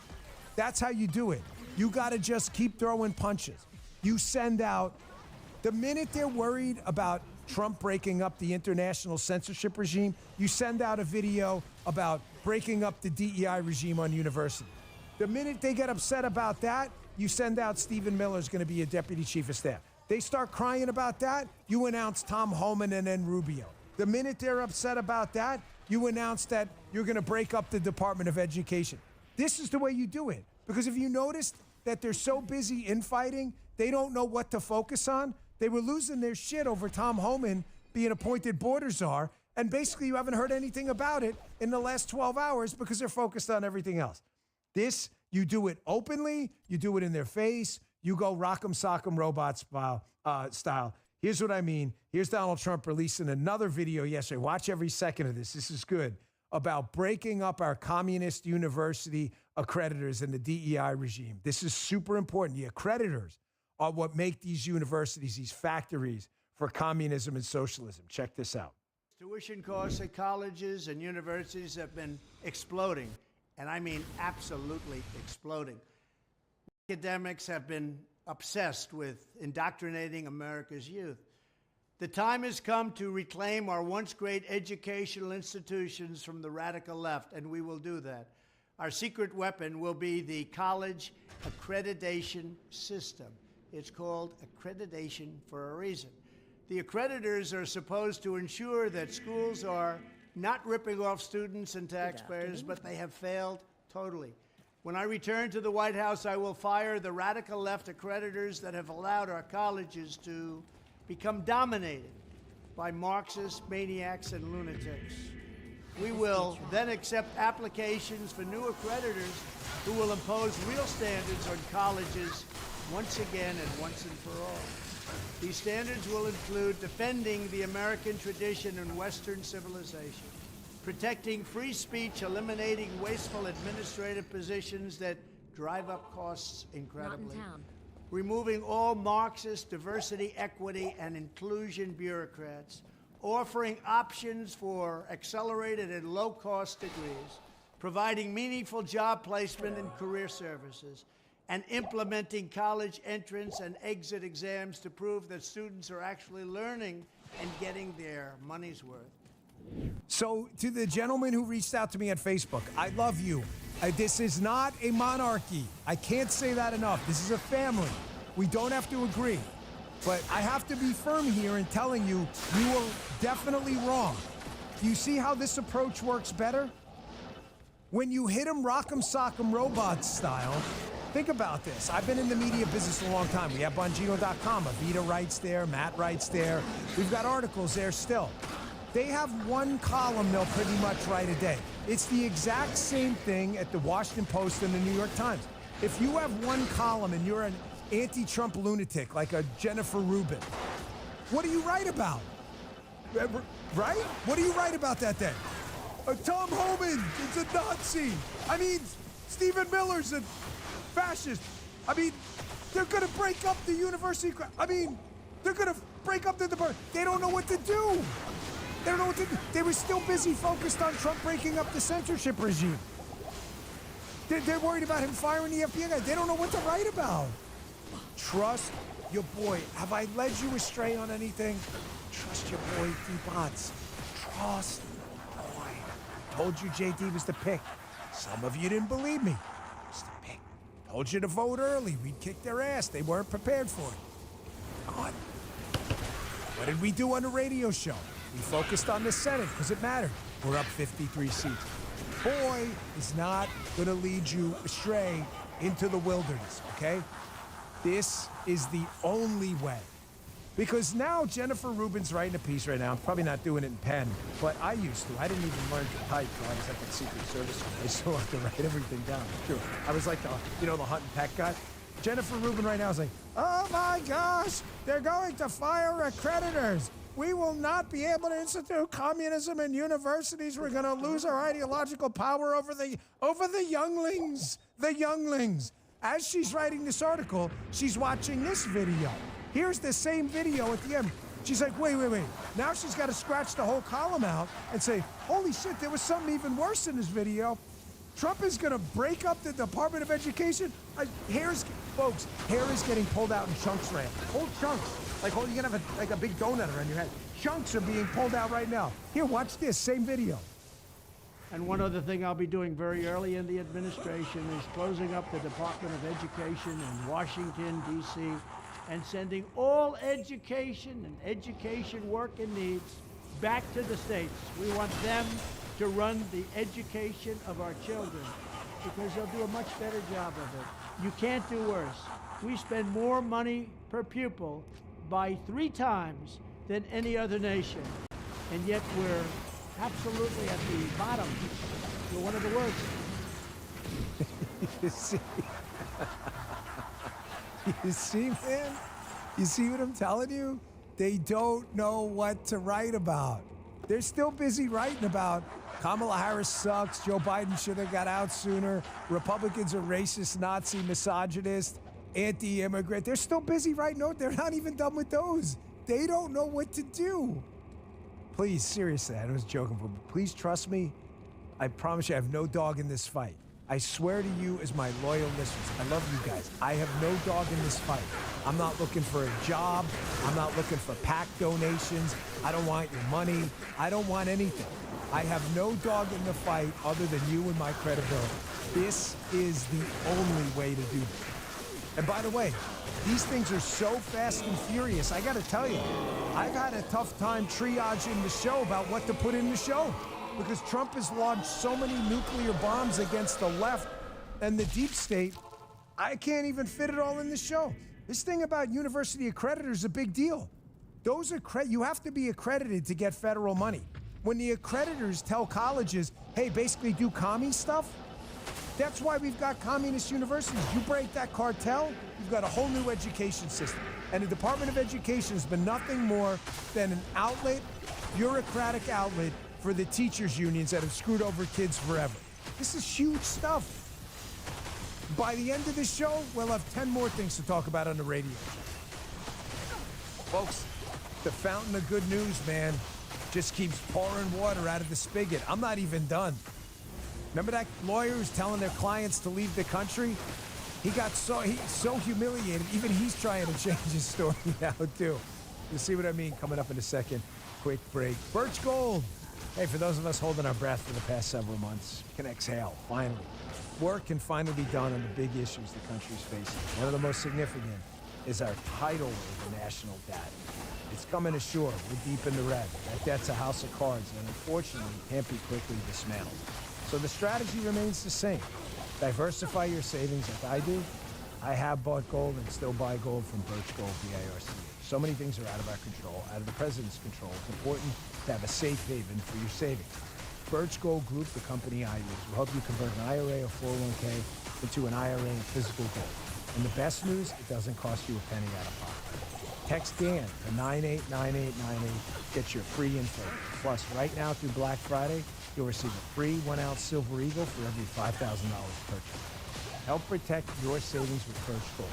That's how you do it. You gotta just keep throwing punches. You send out, the minute they're worried about Trump breaking up the international censorship regime, you send out a video about breaking up the DEI regime on university. The minute they get upset about that, you send out Stephen Miller's going to be a deputy chief of staff. They start crying about that, you announce Tom Homan and then Rubio. The minute they're upset about that, you announce that you're going to break up the Department of Education. This is the way you do it. Because if you noticed that they're so busy infighting, they don't know what to focus on. They were losing their shit over Tom Homan being appointed border czar, and basically you haven't heard anything about it in the last 12 hours because they're focused on everything else. This, you do it openly, you do it in their face, you go Rock'em Sock'em Robot style. Here's what I mean. Here's Donald Trump releasing another video yesterday. Watch every second of this. This is good. About breaking up our communist university accreditors in the DEI regime. This is super important. The accreditors are what make these universities, these factories for communism and socialism. Check this out. Tuition costs at colleges and universities have been exploding, and I mean absolutely exploding. Academics have been obsessed with indoctrinating America's youth. The time has come to reclaim our once great educational institutions from the radical left, and we will do that. Our secret weapon will be the college accreditation system. It's called accreditation for a reason. The accreditors are supposed to ensure that schools are not ripping off students and taxpayers, but they have failed totally. When I return to the White House, I will fire the radical left accreditors that have allowed our colleges to become dominated by Marxist maniacs and lunatics. We will then accept applications for new accreditors who will impose real standards on colleges once again and once and for all. These standards will include defending the American tradition and Western civilization, protecting free speech, eliminating wasteful administrative positions that drive up costs incredibly, removing all Marxist diversity, equity, and inclusion bureaucrats, offering options for accelerated and low-cost degrees, providing meaningful job placement and career services, and implementing college entrance and exit exams to prove that students are actually learning and getting their money's worth. So, to the gentleman who reached out to me on Facebook, I love you. This is not a monarchy. I can't say that enough. This is a family. We don't have to agree. But I have to be firm here in telling you, you are definitely wrong. Do you see how this approach works better? When you hit them Rock'em Sock'em Robot style, think about this. I've been in the media business a long time. We have Bongino.com. Avita writes there. Matt writes there. We've got articles there still. They have one column they'll pretty much write a day. It's the exact same thing at the Washington Post and the New York Times. If you have one column and you're an anti-Trump lunatic like a Jennifer Rubin, what do you write about? Right? What do you write about that day? Tom Homan is a Nazi. I mean, Stephen Miller's a fascist. I mean, they're going to break up the university. I mean, they're going to break up the department. They don't know what to do. They don't know what to do. They were still busy focused on Trump breaking up the censorship regime. They're worried about him firing the FBI guy. They don't know what to write about. Trust your boy. Have I led you astray on anything? Trust your boy, D-Bots. Trust your boy. Told you JD was the pick. Some of you didn't believe me. It's the pick. Told you to vote early. We'd kick their ass. They weren't prepared for it. God. What did we do on the radio show? We focused on the Senate because it mattered. We're up 53 seats. Boy is not going to lead you astray into the wilderness, okay? This is the only way. Because now Jennifer Rubin's writing a piece right now. I'm probably not doing it in pen, but I used to. I didn't even learn to type when I was at the Secret Service. I still have to write everything down. True. I was like the hunt and peck guy. Jennifer Rubin right now is like, oh my gosh, they're going to fire accreditors. We will not be able to institute communism in universities. We're going to lose our ideological power over the younglings. The younglings. As she's writing this article, she's watching this video. Here's the same video at the end. She's like, wait. Now she's got to scratch the whole column out and say, holy shit, there was something even worse in this video. Trump is going to break up the Department of Education. Folks, hair is getting pulled out in chunks, Rand. Whole chunks. Like, you're going to have like a big donut around your head. Chunks are being pulled out right now. Here, watch this, same video. And one other thing I'll be doing very early in the administration is closing up the Department of Education in Washington, D.C., and sending all education and education work and needs back to the states. We want them to run the education of our children because they'll do a much better job of it. You can't do worse. We spend more money per pupil by 3 times than any other nation, and yet we're absolutely at the bottom. We're one of the worst. You see, man? You see what I'm telling you? They don't know what to write about. They're still busy writing about Kamala Harris sucks, Joe Biden should have got out sooner, Republicans are racist, Nazi, misogynist, anti-immigrant. They're still busy writing notes. They're not even done with those. They don't know what to do. Please, seriously, I was joking, but please trust me. I promise you I have no dog in this fight. I swear to you as my loyal listeners, I love you guys. I have no dog in this fight. I'm not looking for a job. I'm not looking for PAC donations. I don't want your money. I don't want anything. I have no dog in the fight other than you and my credibility. This is the only way to do this. And by the way, these things are so fast and furious. I gotta tell you, I've had a tough time triaging the show about what to put in the show because Trump has launched so many nuclear bombs against the left and the deep state, I can't even fit it all in the show. This thing about university accreditors is a big deal. Those you have to be accredited to get federal money. When the accreditors tell colleges, hey, basically do commie stuff, that's why we've got communist universities. You break that cartel, you've got a whole new education system. And the Department of Education has been nothing more than an outlet, bureaucratic outlet for the teachers' unions that have screwed over kids forever. This is huge stuff. By the end of the show, we'll have 10 more things to talk about on the radio. Folks, the fountain of good news, man, just keeps pouring water out of the spigot. I'm not even done. Remember that lawyer who's telling their clients to leave the country? He's so humiliated. Even he's trying to change his story now, too. You'll see what I mean coming up in a second. Quick break. Birch Gold. Hey, for those of us holding our breath for the past several months, can exhale, finally. Work can finally be done on the big issues the country's facing. One of the most significant is our tidal wave of national debt. It's coming ashore. We're deep in the red. That debt's a house of cards, and unfortunately can't be quickly dismantled. So the strategy remains the same. Diversify your savings like I do. I have bought gold and still buy gold from Birch Gold BIRC. So many things are out of our control, out of the president's control. It's important to have a safe haven for your savings. Birch Gold Group, the company I use, will help you convert an IRA or 401k into an IRA in physical gold. And the best news, it doesn't cost you a penny out of pocket. Text Dan to 989898. Get your free info. Plus, right now through Black Friday, you'll receive a free 1-ounce Silver Eagle for every $5,000 purchase. Help protect your savings with Birch Gold.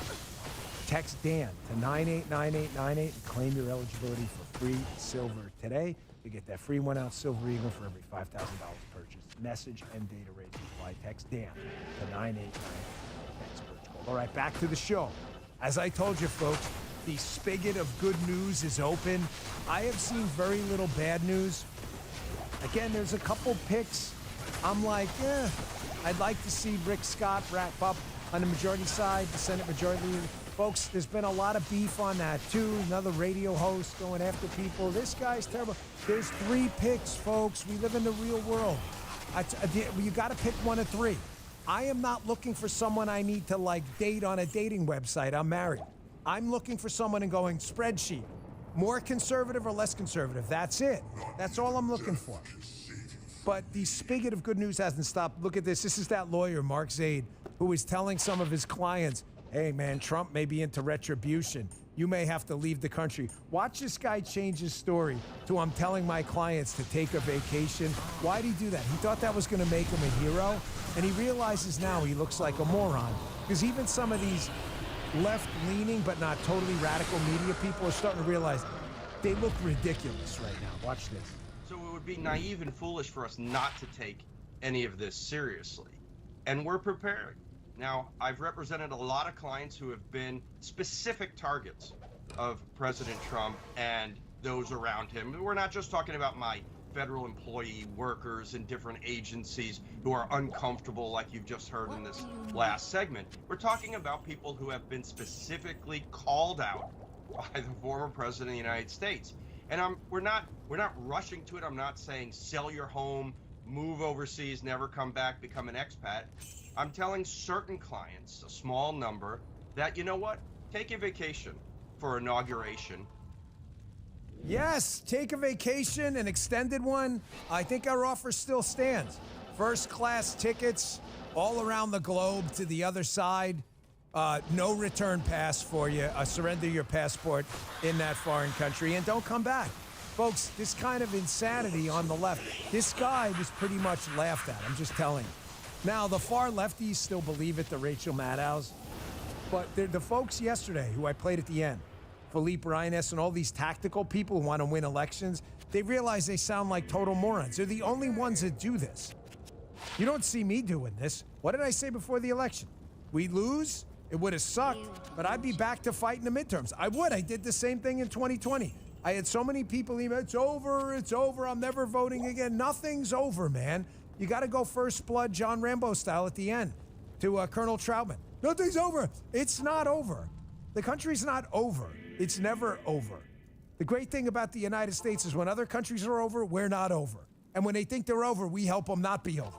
Text Dan to 989898 and claim your eligibility for free silver today. You get that free 1-ounce Silver Eagle for every $5,000 purchase. Message and data rates apply. Text Dan to 9898. Thanks, Birch Gold. All right, back to the show. As I told you, folks, the spigot of good news is open. I have seen very little bad news. Again, there's a couple picks. I'm like, I'd like to see Rick Scott wrap up on the majority side, the Senate majority leader. Folks, there's been a lot of beef on that, too. Another radio host going after people. This guy's terrible. There's 3 picks, folks. We live in the real world. You got to pick one of 3. I am not looking for someone I need to, like, date on a dating website. I'm married. I'm looking for someone and going, spreadsheet. More conservative or less conservative. That's it. That's all I'm looking for. But the spigot of good news hasn't stopped. Look at this. This is that lawyer, Mark Zaid, who is telling some of his clients, hey, man, Trump may be into retribution. you may have to leave the country. Watch this guy change his story to I'm telling my clients to take a vacation. Why'd he do that? He thought that was going to make him a hero, and he realizes now he looks like a moron because even some of these left-leaning but not totally radical media people are starting to realize they look ridiculous right now. Watch this. So it would be naive and foolish for us not to take any of this seriously. And we're prepared. Now, I've represented a lot of clients who have been specific targets of President Trump and those around him. We're not just talking about my federal employee workers in different agencies who are uncomfortable like you've just heard in this last segment. We're talking about people who have been specifically called out by the former president of the United States. And we're not rushing to it. I'm not saying sell your home, move overseas, never come back, become an expat. I'm telling certain clients, a small number, that, you know what, take a vacation for inauguration. Yes, take a vacation, an extended one. I think our offer still stands. First class tickets all around the globe to the other side. No return pass for you. Surrender your passport in that foreign country and don't come back. Folks, this kind of insanity on the left, this guy was pretty much laughed at. I'm just telling you. Now, the far lefties still believe it, the Rachel Maddows. But the folks yesterday who I played at the end, Philippe Reines and all these tactical people who want to win elections, they realize they sound like total morons. They're the only ones that do this. You don't see me doing this. What did I say before the election? We lose? It would have sucked, but I'd be back to fight in the midterms. I would. I did the same thing in 2020. I had so many people email, it's over, I'm never voting again. Nothing's over, man. You got to go first blood John Rambo style at the end to Colonel Troutman. Nothing's over. It's not over. The country's not over. It's never over. The great thing about the United States is when other countries are over, we're not over. And when they think they're over, we help them not be over.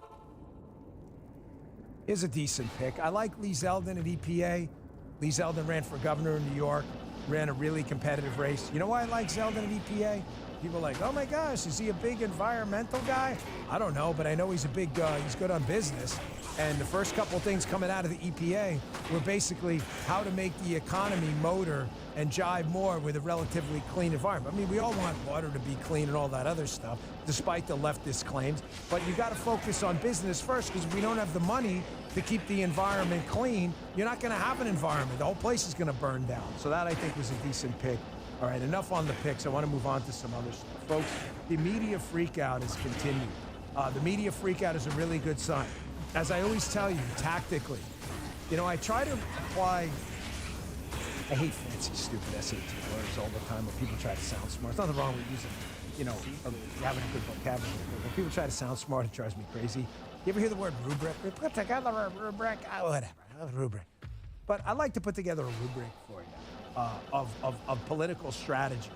Here's a decent pick. I like Lee Zeldin at EPA. Lee Zeldin ran for governor in New York, ran a really competitive race. You know why I like Zeldin at EPA? People are like, oh my gosh, is he a big environmental guy? I don't know, but I know he's a big, he's good on business. And the first couple things coming out of the EPA were basically how to make the economy motor and jive more with a relatively clean environment. I mean, we all want water to be clean and all that other stuff, despite the leftist claims. But you got to focus on business first, because if we don't have the money to keep the environment clean, you're not going to have an environment. The whole place is going to burn down. So that, I think, was a decent pick. All right, enough on the picks. I want to move on to some other stuff. Folks, the media freakout has continued. The media freakout is a really good sign. As I always tell you, tactically, you know, I try to apply, I hate fancy, stupid SAT words all the time when people try to sound smart. There's nothing wrong with using, you know, having a good vocabulary. But when people try to sound smart, it drives me crazy. You ever hear the word rubric? We put together a rubric, whatever, a rubric. But I like to put together a rubric for you of political strategy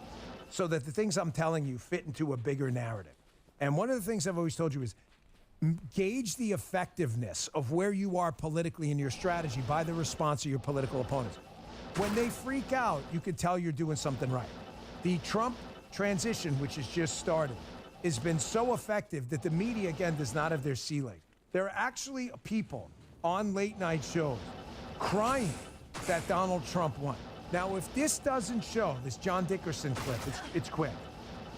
so that the things I'm telling you fit into a bigger narrative. And one of the things I've always told you is gauge the effectiveness of where you are politically in your strategy by the response of your political opponents. When they freak out, you can tell you're doing something right. The Trump transition, which has just started, has been so effective that the media, again, does not have their sea legs. There are actually people on late night shows crying that Donald Trump won. Now, if this doesn't show, this John Dickerson clip, it's quick,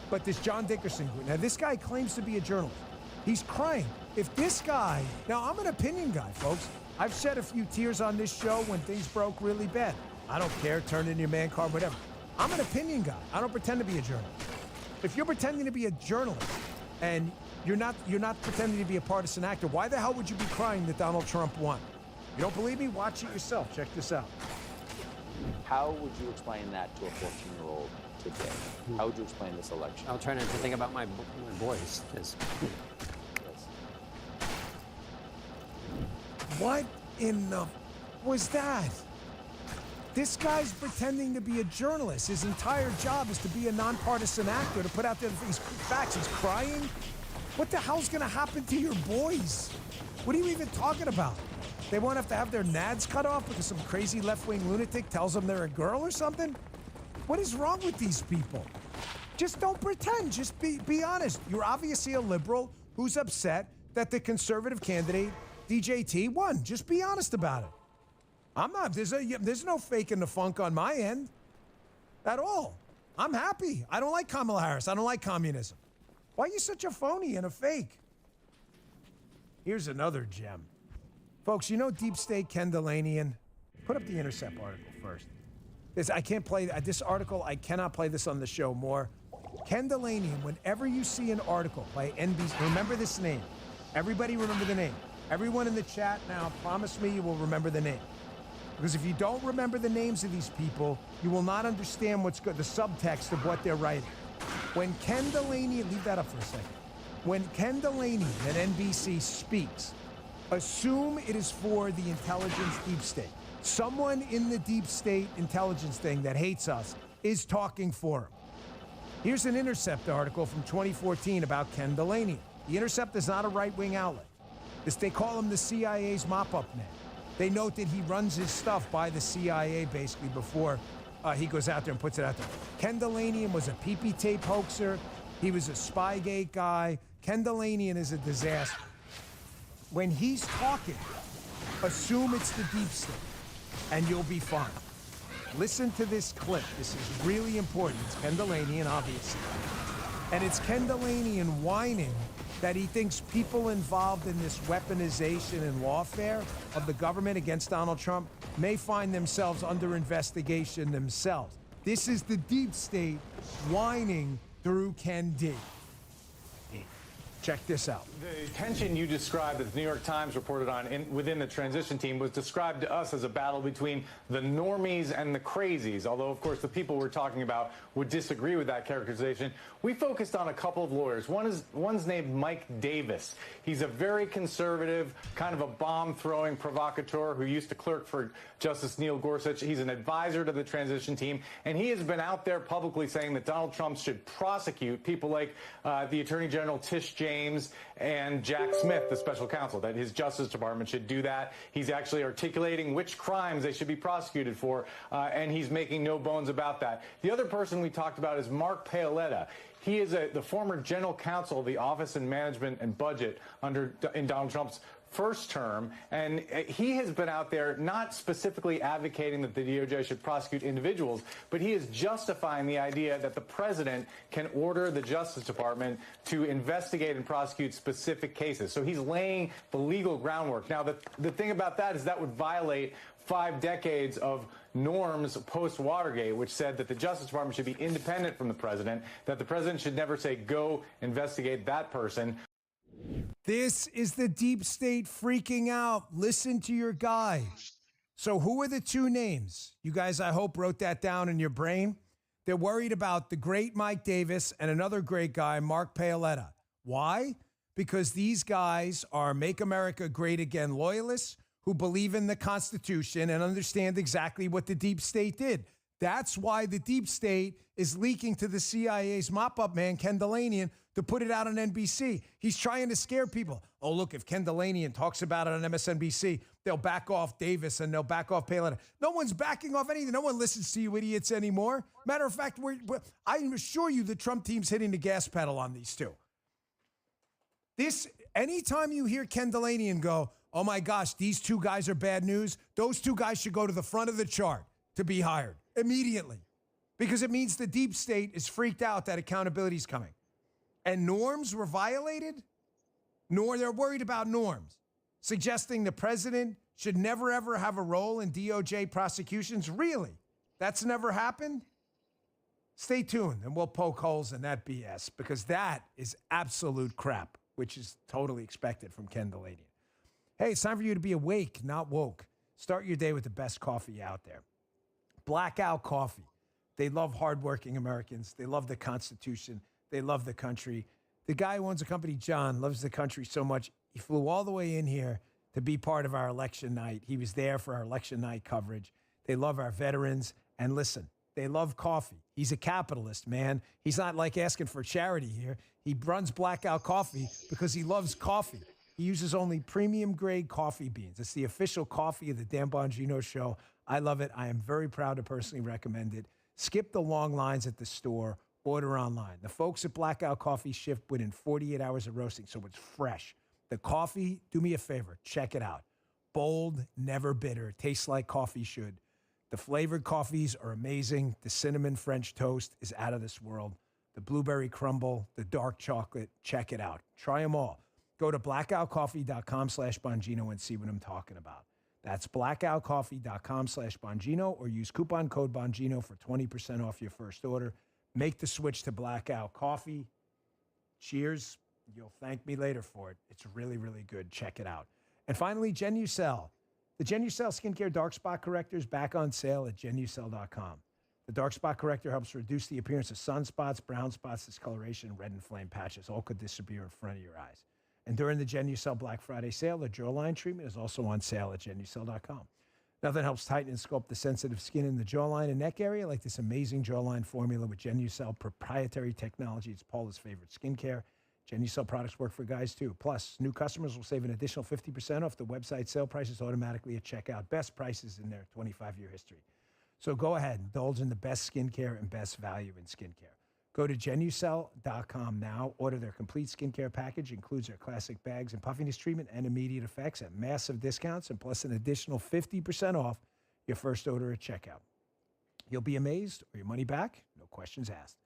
but this John Dickerson clip, now this guy claims to be a journalist. He's crying. If this guy, now I'm an opinion guy, folks. I've shed a few tears on this show when things broke really bad. I don't care, turn in your man card, whatever. I'm an opinion guy. I don't pretend to be a journalist. If you're pretending to be a journalist and you're not pretending to be a partisan actor, why the hell would you be crying that Donald Trump won? You don't believe me? Watch it yourself. Check this out. How would you explain that to a 14-year-old today? How would you explain this election? I'll try not to think about my boys. What in the was that? This guy's pretending to be a journalist. His entire job is to be a nonpartisan actor, to put out there these facts. He's crying. What the hell's going to happen to your boys? What are you even talking about? They won't have to have their nads cut off because some crazy left-wing lunatic tells them they're a girl or something? What is wrong with these people? Just don't pretend. Just be honest. You're obviously a liberal who's upset that the conservative candidate, DJT, won. Just be honest about it. I'm not. There's no faking the funk on my end. at all. I'm happy. I don't like Kamala Harris. I don't like communism. Why are you such a phony and a fake? Here's another gem. Folks, you know Deep State Ken Delanian? Put up the Intercept article first. I can't play this article. I cannot play this on the show more. Ken Delanian, whenever you see an article by NBC, remember this name. Everybody remember the name. Everyone in the chat now, promise me you will remember the name. Because if you don't remember the names of these people, you will not understand what's good, the subtext of what they're writing. When Ken Delanian, leave that up for a second. When Ken Delanian at NBC speaks, assume it is for the intelligence deep state. Someone in the deep state intelligence thing that hates us is talking for him. Here's an Intercept article from 2014 about Ken Delanian. The Intercept is not a right-wing outlet. They call him the CIA's mop-up man. They note that he runs his stuff by the CIA basically before he goes out there and puts it out there. Ken Delanian was a PP tape hoaxer. He was a Spygate guy. Ken Delanian is a disaster. When he's talking, assume it's the deep state, and you'll be fine. Listen to this clip. This is really important. It's Ken Delanian, obviously. And it's Ken Delanian whining that he thinks people involved in this weaponization and lawfare of the government against Donald Trump may find themselves under investigation themselves. This is the deep state whining through Ken D. Check this out. The tension you described that the New York Times reported on within the transition team was described to us as a battle between the normies and the crazies, although, of course, the people we're talking about would disagree with that characterization. We focused on a couple of lawyers. One's named Mike Davis. He's a very conservative, kind of a bomb-throwing provocateur who used to clerk for Justice Neil Gorsuch. He's an advisor to the transition team, and he has been out there publicly saying that Donald Trump should prosecute people like the Attorney General Tish James and Jack Smith, the special counsel, that his Justice Department should do that. He's actually articulating which crimes they should be prosecuted for, and he's making no bones about that. The other person we talked about is Mark Paoletta. He is the former general counsel of the Office of Management and Budget in Donald Trump's first term, and he has been out there not specifically advocating that the DOJ should prosecute individuals, but he is justifying the idea that the president can order the Justice Department to investigate and prosecute specific cases. So he's laying the legal groundwork. Now, the thing about that is that would violate 5 decades of norms post-Watergate, which said that the Justice Department should be independent from the president, that the president should never say, go investigate that person. This is the deep state freaking out. Listen to your guy. So who are the two names? You guys, I hope, wrote that down in your brain. They're worried about the great Mike Davis and another great guy, Mark Paoletta. Why? Because these guys are Make America Great Again loyalists who believe in the Constitution and understand exactly what the deep state did. That's why the deep state is leaking to the CIA's mop-up man, Ken Delanian, to put it out on NBC. He's trying to scare people. Oh, look, if Ken Delanian talks about it on MSNBC, they'll back off Davis and they'll back off Paoletta. No one's backing off anything. No one listens to you idiots anymore. Matter of fact, I assure you the Trump team's hitting the gas pedal on these two. Anytime you hear Ken Delanian go, oh my gosh, these two guys are bad news, those two guys should go to the front of the chart to be hired immediately. Because it means the deep state is freaked out that accountability is coming. And norms were violated? They're worried about norms, suggesting the president should never, ever have a role in DOJ prosecutions. Really? That's never happened? Stay tuned, and we'll poke holes in that BS, because that is absolute crap, which is totally expected from Ken Delanian. Hey, it's time for you to be awake, not woke. Start your day with the best coffee out there. Blackout Coffee. They love hardworking Americans. They love the Constitution. They love the country. The guy who owns the company, John, loves the country so much, he flew all the way in here to be part of our election night. He was there for our election night coverage. They love our veterans. And listen, they love coffee. He's a capitalist, man. He's not like asking for charity here. He runs Blackout Coffee because he loves coffee. He uses only premium grade coffee beans. It's the official coffee of the Dan Bongino Show. I love it. I am very proud to personally recommend it. Skip the long lines at the store. Order online. The folks at Blackout Coffee ship within 48 hours of roasting, so it's fresh. The coffee, do me a favor, check it out. Bold, never bitter, tastes like coffee should. The flavored coffees are amazing. The cinnamon French toast is out of this world. The blueberry crumble, the dark chocolate, check it out. Try them all. Go to blackoutcoffee.com/Bongino and see what I'm talking about. That's blackoutcoffee.com/Bongino or use coupon code Bongino for 20% off your first order. Make the switch to Blackout Coffee. Cheers. You'll thank me later for it. It's really, really good. Check it out. And finally, Genucel. The Genucel Skincare Dark Spot Corrector is back on sale at genucel.com. The Dark Spot Corrector helps reduce the appearance of sunspots, brown spots, discoloration, red and flame patches. All could disappear in front of your eyes. And during the Genucel Black Friday sale, the jawline treatment is also on sale at genucel.com. Nothing helps tighten and sculpt the sensitive skin in the jawline and neck area like this amazing jawline formula with Genucel proprietary technology. It's Paula's favorite skincare. Genucel products work for guys too. Plus, new customers will save an additional 50% off the website sale prices automatically at checkout. Best prices in their 25-year history. So go ahead, indulge in the best skincare and best value in skincare. Go to genucel.com now. Order their complete skincare package. Includes their classic bags and puffiness treatment and immediate effects at massive discounts and plus an additional 50% off your first order at checkout. You'll be amazed or your money back, no questions asked.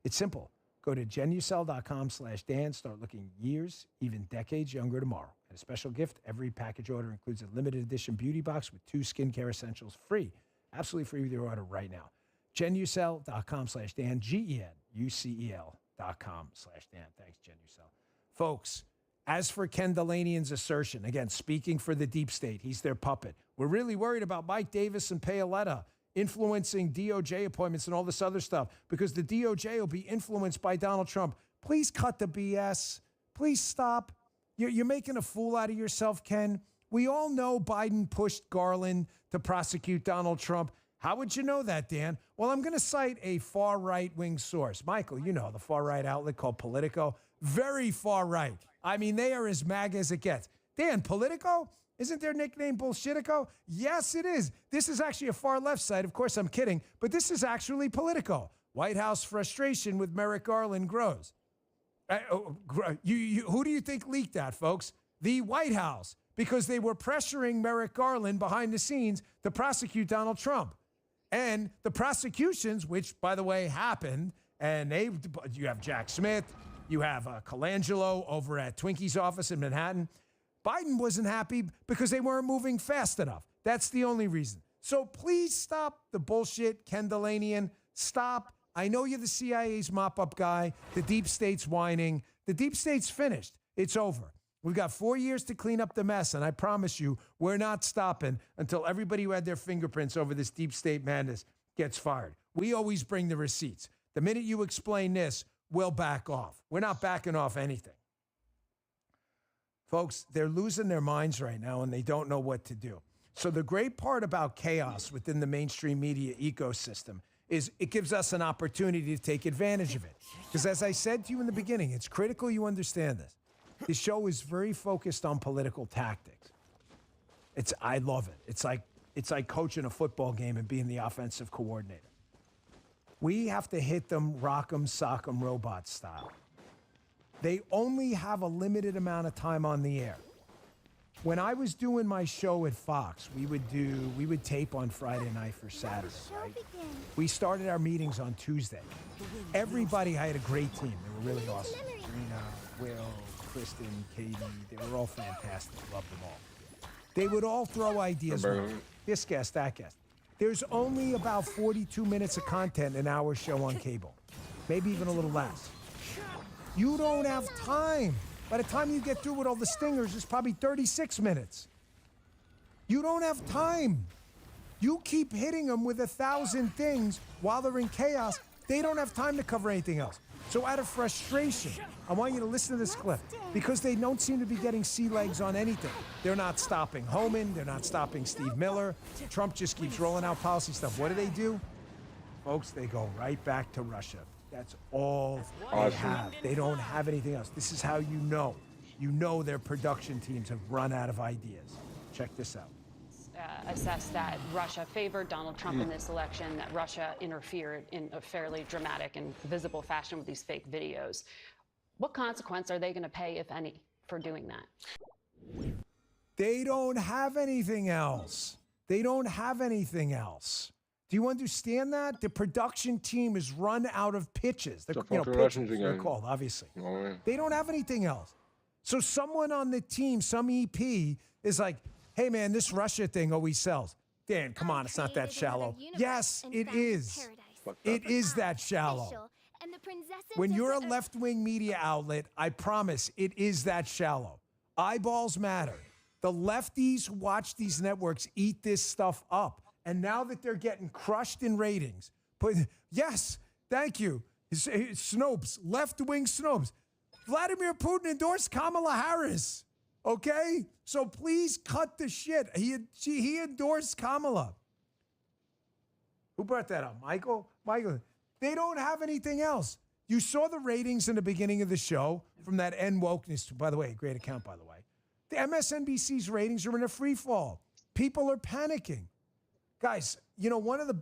It's simple. Go to genucel.com/Dan. Start looking years, even decades younger tomorrow. And a special gift, every package order includes a limited edition beauty box with 2 skincare essentials free. Absolutely free with your order right now. genucel.com/Dan, GENUCEL.com/Dan. Thanks, Genucel. Folks, as for Ken Delanian's assertion, again, speaking for the deep state, he's their puppet. We're really worried about Mike Davis and Paoletta influencing DOJ appointments and all this other stuff because the DOJ will be influenced by Donald Trump. Please cut the BS. Please stop. You're making a fool out of yourself, Ken. We all know Biden pushed Garland to prosecute Donald Trump. How would you know that, Dan? Well, I'm going to cite a far right-wing source. Michael, you know, the far-right outlet called Politico. Very far right. I mean, they are as MAGA as it gets. Dan, Politico? Isn't their nickname Bullshitico? Yes, it is. This is actually a far-left site. Of course, I'm kidding. But this is actually Politico. White House frustration with Merrick Garland grows. Who do you think leaked that, folks? The White House. Because they were pressuring Merrick Garland behind the scenes to prosecute Donald Trump. And the prosecutions, which, by the way, happened, and you have Jack Smith, you have Colangelo over at Twinkie's office in Manhattan. Biden wasn't happy because they weren't moving fast enough. That's the only reason. So please stop the bullshit, Ken Delanian. Stop. I know you're the CIA's mop-up guy. The deep state's whining. The deep state's finished. It's over. We've got 4 years to clean up the mess, and I promise you, we're not stopping until everybody who had their fingerprints over this deep state madness gets fired. We always bring the receipts. The minute you explain this, we'll back off. We're not backing off anything. Folks, they're losing their minds right now, and they don't know what to do. So the great part about chaos within the mainstream media ecosystem is it gives us an opportunity to take advantage of it. Because as I said to you in the beginning, it's critical you understand this. This show is very focused on political tactics. I love it. It's like coaching a football game and being the offensive coordinator. We have to hit them, rock them, sock them, robot style. They only have a limited amount of time on the air. When I was doing my show at Fox, we would tape on Friday night for Saturday, right? We started our meetings on Tuesday. Everybody, I had a great team. They were really awesome. Serena, Will, Kristen, Katie, they were all fantastic. Loved them all. They would all throw ideas. This guest, that guest. There's only about 42 minutes of content in our show on cable. Maybe even a little less. You don't have time. By the time you get through with all the stingers, it's probably 36 minutes. You don't have time. You keep hitting them with 1,000 things while they're in chaos. They don't have time to cover anything else. So out of frustration, I want you to listen to this clip because they don't seem to be getting sea legs on anything. They're not stopping Homan. They're not stopping Steve Miller. Trump just keeps rolling out policy stuff. What do? Folks, they go right back to Russia. That's all they have. They don't have anything else. This is how you know. You know their production teams have run out of ideas. Check this out. Assessed that Russia favored Donald Trump in this election, that Russia interfered in a fairly dramatic and visible fashion with these fake videos. What consequence are they going to pay, if any, for doing that? They don't have anything else. They don't have anything else. Do you understand that? The production team is run out of pitches. They're, pitches, they're called, obviously. They don't have anything else. So someone on the team, some EP, is like, hey, man, this Russia thing always sells. Dan, come on, it's not that shallow. Yes, it is. It is that shallow. When you're a left-wing media outlet, I promise it is that shallow. Eyeballs matter. The lefties who watch these networks eat this stuff up. And now that they're getting crushed in ratings, but yes, thank you. Snopes, left-wing Snopes. Vladimir Putin endorsed Kamala Harris. Okay? So please cut the shit. He endorsed Kamala. Who brought that up? Michael? Michael. They don't have anything else. You saw the ratings in the beginning of the show from that N Wokeness. By the way, great account, by the way. The MSNBC's ratings are in a free fall. People are panicking. Guys, you know, one of the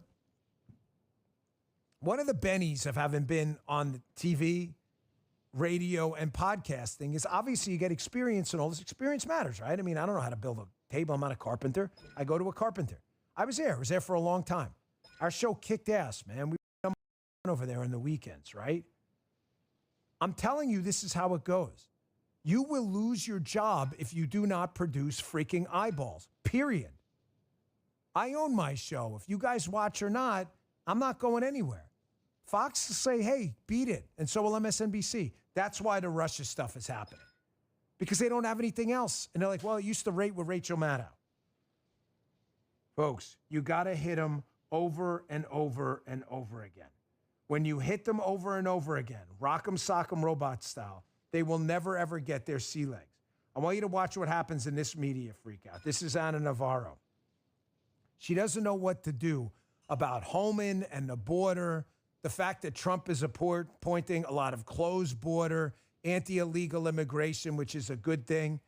bennies of having been on the TV, radio, and podcasting is obviously you get experience, and all this experience matters, right? I mean, I don't know how to build a table. I'm not a carpenter. I go to a carpenter. I was there for a long time. Our show kicked ass, man. We were over there on the weekends, right? I'm telling you, this is how it goes. You will lose your job if you do not produce freaking eyeballs, period. I own my show. If you guys watch or not, I'm not going anywhere. Fox will say, hey, beat it. And so will MSNBC. That's why the Russia stuff is happening. Because they don't have anything else. And they're like, well, it used to rate with Rachel Maddow. Folks, you got to hit them over and over and over again. When you hit them over and over again, rock'em sock'em robot style, they will never, ever get their sea legs. I want you to watch what happens in this media freakout. This is Ana Navarro. She doesn't know what to do about Holman and the border, the fact that Trump is appointing a lot of closed border, anti-illegal immigration, which is a good thing,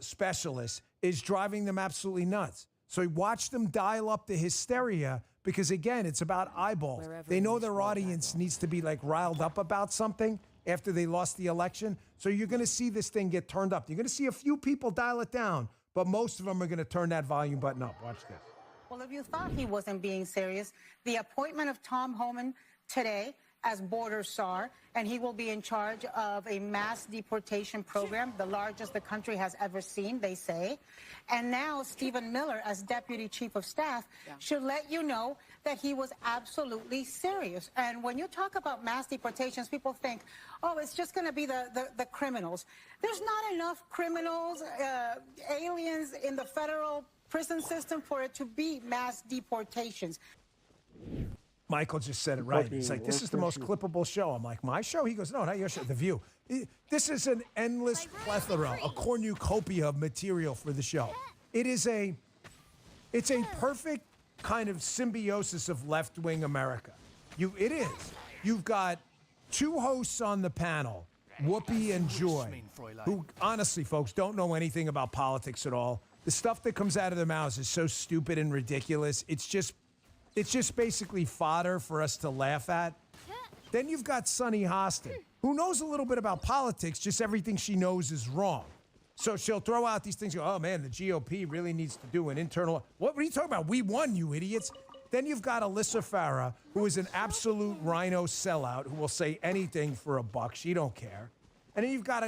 specialists, is driving them absolutely nuts. So watch them dial up the hysteria because, again, it's about eyeballs. They know their audience needs to be, like, riled up about something after they lost the election. So you're going to see this thing get turned up. You're going to see a few people dial it down, but most of them are going to turn that volume button up. Watch this. Well, if you thought he wasn't being serious, the appointment of Tom Homan today as border czar, and he will be in charge of a mass deportation program, the largest the country has ever seen, they say. And now Stephen Miller, as deputy chief of staff, should let you know that he was absolutely serious. And when you talk about mass deportations, people think, oh, it's just going to be the criminals. There's not enough criminals, aliens in the federal prison system for it to be mass deportations. Michael just said it right. He's like, this is the most clippable show. I'm like, my show? He goes, no, not your show, The View. This is an endless plethora, a cornucopia of material for the show. It's a perfect kind of symbiosis of left-wing America. It is. You've got two hosts on the panel, Whoopi and Joy, who honestly, folks, don't know anything about politics at all. The stuff that comes out of their mouths is so stupid and ridiculous. It's just basically fodder for us to laugh at. Then you've got Sunny Hostin, who knows a little bit about politics, just everything she knows is wrong. So she'll throw out these things, oh man, the GOP really needs to do an internal, what are you talking about? We won, you idiots. Then you've got Alyssa Farah, who is an absolute rhino sellout, who will say anything for a buck. She don't care. And then you've got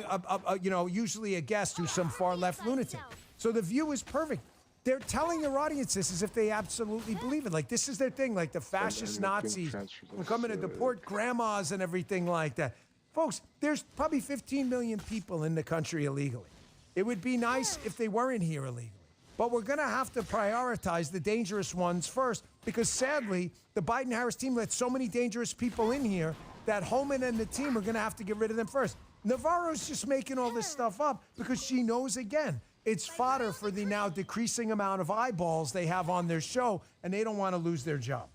usually a guest who's some far left lunatic. So The View is perfect. They're telling their audience this as if they absolutely believe it. Like, this is their thing, like the fascist Nazis are coming to deport grandmas and everything like that. Folks, there's probably 15 million people in the country illegally. It would be nice if they weren't here illegally. But we're going to have to prioritize the dangerous ones first because, sadly, the Biden-Harris team let so many dangerous people in here that Holman and the team are going to have to get rid of them first. Navarro's just making all this stuff up because she knows, again, it's fodder for the now decreasing amount of eyeballs they have on their show, and they don't want to lose their job.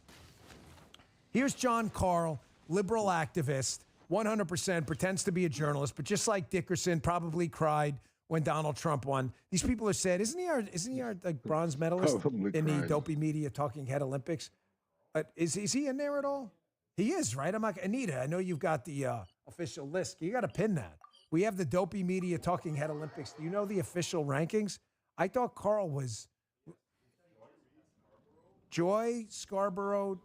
Here's John Carl, liberal activist, 100%, pretends to be a journalist, but just like Dickerson, probably cried when Donald Trump won. These people are sad. Isn't he our like, bronze medalist in the Dopey Media Talking Head Olympics? Is he in there at all? He is, right? I'm not, Anita, I know you've got the official list. You got to pin that. We have the Dopey Media Talking Head Olympics. Do you know the official rankings? I thought Carl was... Joy Scarborough.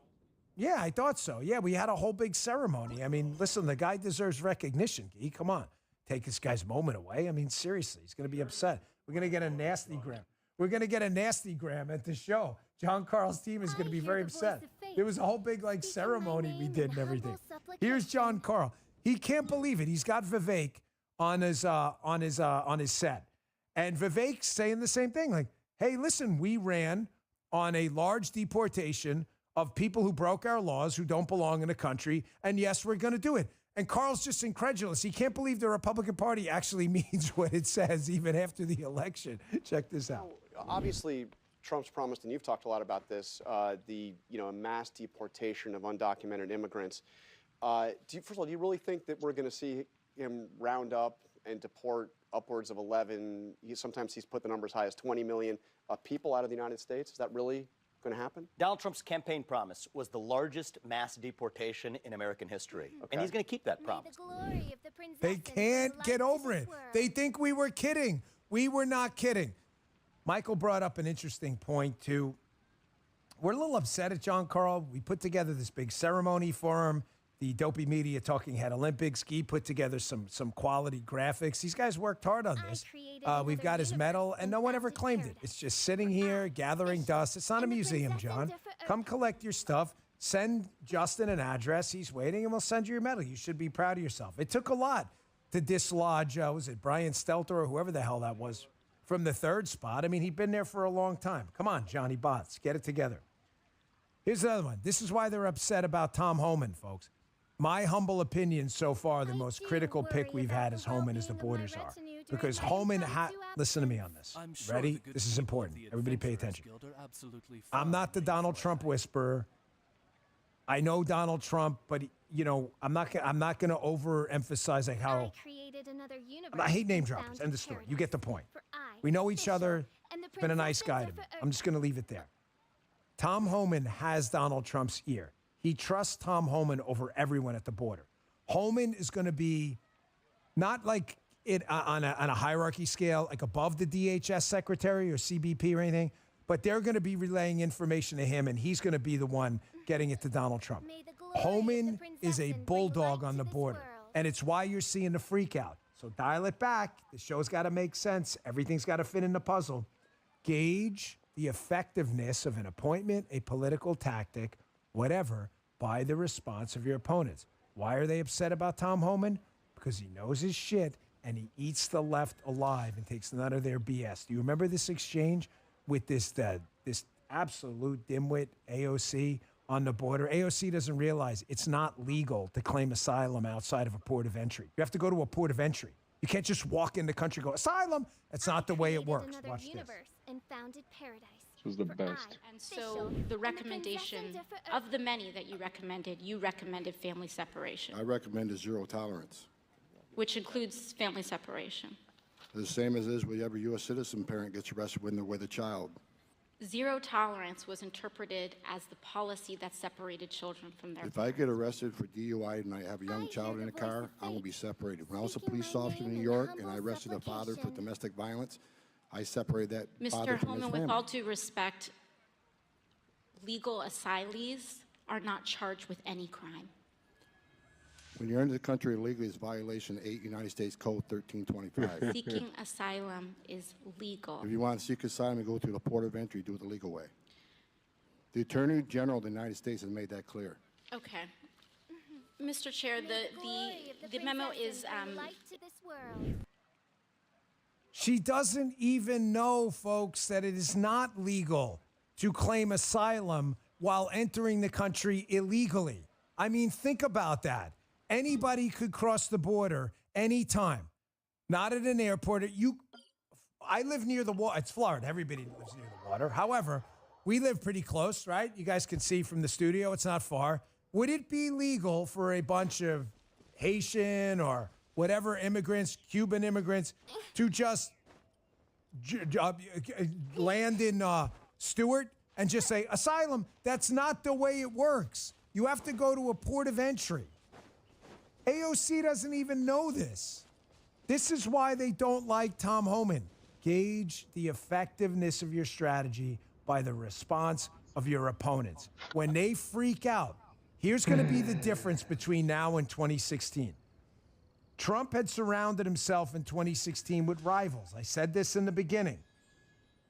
Yeah, I thought so. Yeah, we had a whole big ceremony. I mean, listen, the guy deserves recognition. Gee, come on. Take this guy's moment away. I mean, seriously, he's going to be upset. We're going to get a nasty gram. We're going to get a nasty gram at the show. John Carl's team is going to be very upset. There was a whole big like ceremony we did and everything. Here's John Carl. He can't believe it. He's got Vivek on his set. And Vivek's saying the same thing. Like, hey, listen, we ran on a large deportation of people who broke our laws, who don't belong in the country. And yes, we're going to do it. And Carl's just incredulous. He can't believe the Republican Party actually means what it says even after the election. Check this out. Obviously, Trump's promised, and you've talked a lot about this, a mass deportation of undocumented immigrants. First of all, do you really think that we're going to see him round up and deport upwards of 11, sometimes he's put the number as high as 20 million people out of the United States? Is that really going to happen? Donald Trump's campaign promise was the largest mass deportation in American history. Okay. And he's going to keep that promise. They can't get over it. They think we were kidding. We were not kidding. Michael brought up an interesting point, too. We're a little upset at John Carl. We put together this big ceremony for him. The Dopey Media Talking Head Olympics. Guy put together some quality graphics. These guys worked hard on this. We've got his medal, and no one ever claimed it. It's just sitting here, gathering dust. It's not a museum, John. Come collect your stuff. Send Justin an address. He's waiting, and we'll send you your medal. You should be proud of yourself. It took a lot to dislodge, was it Brian Stelter or whoever the hell that was, from the third spot. I mean, he'd been there for a long time. Come on, Johnny Botts, get it together. Here's another one. This is why they're upset about Tom Homan, folks. My humble opinion so far, the most critical pick we've had is Homan as the borders are. Because Homan listen to me on this. Ready? This is important. Everybody pay attention. I'm not the Donald Trump whisperer. I know Donald Trump, but I'm not going to overemphasize like how I hate name droppers. End of story. You get the point. We know each other. He's been a nice guy to me. I'm just going to leave it there. Tom Homan has Donald Trump's ear. He trusts Tom Homan over everyone at the border. Homan is going to be not like it on a hierarchy scale, like above the DHS secretary or CBP or anything, but they're going to be relaying information to him, and he's going to be the one getting it to Donald Trump. Homan is a bulldog on the border, and it's why you're seeing the freak out. So dial it back. The show's got to make sense. Everything's got to fit in the puzzle. Gauge the effectiveness of an appointment, a political tactic, whatever, by the response of your opponents. Why are they upset about Tom Homan? Because he knows his shit and he eats the left alive and takes none of their BS. Do you remember this exchange with this absolute dimwit AOC on the border? AOC doesn't realize it's not legal to claim asylum outside of a port of entry. You have to go to a port of entry. You can't just walk in the country and go, asylum. That's not the way it works. Watch this. And founded paradise. This was the best. And so the recommendation of the many that you recommended family separation, I recommended zero tolerance. which includes family separation. The same as is with every U.S. citizen parent gets arrested when they're with a child. Zero tolerance was interpreted as the policy that separated children from their If I get arrested for DUI and I have a young child in the car, I will be separated. When I was a police officer in New York and I arrested a father for domestic violence, I separated that father Mr. from his Holman, family. with all due respect, legal asylees are not charged with any crime. When you're into the country illegally, it's violation 8 United States Code 1325. Seeking asylum is legal. If you want to seek asylum and go through the port of entry, do it the legal way. The Attorney General of the United States has made that clear. Okay. Mr. Chair, the memo is She doesn't even know, folks, that it is not legal to claim asylum while entering the country illegally. I mean, think about that. Anybody could cross the border anytime. Not at an airport. I live near the water. It's Florida. Everybody lives near the water. However, we live pretty close, right? You guys can see from the studio. It's not far. Would it be legal for a bunch of Haitian or whatever immigrants, Cuban immigrants, to just land in Stewart and just say, asylum? That's not the way it works. You have to go to a port of entry. AOC doesn't even know this. This is why they don't like Tom Homan. Gauge the effectiveness of your strategy by the response of your opponents. When they freak out, here's going to be the difference between now and 2016. Trump had surrounded himself in 2016 with rivals. I said this in the beginning.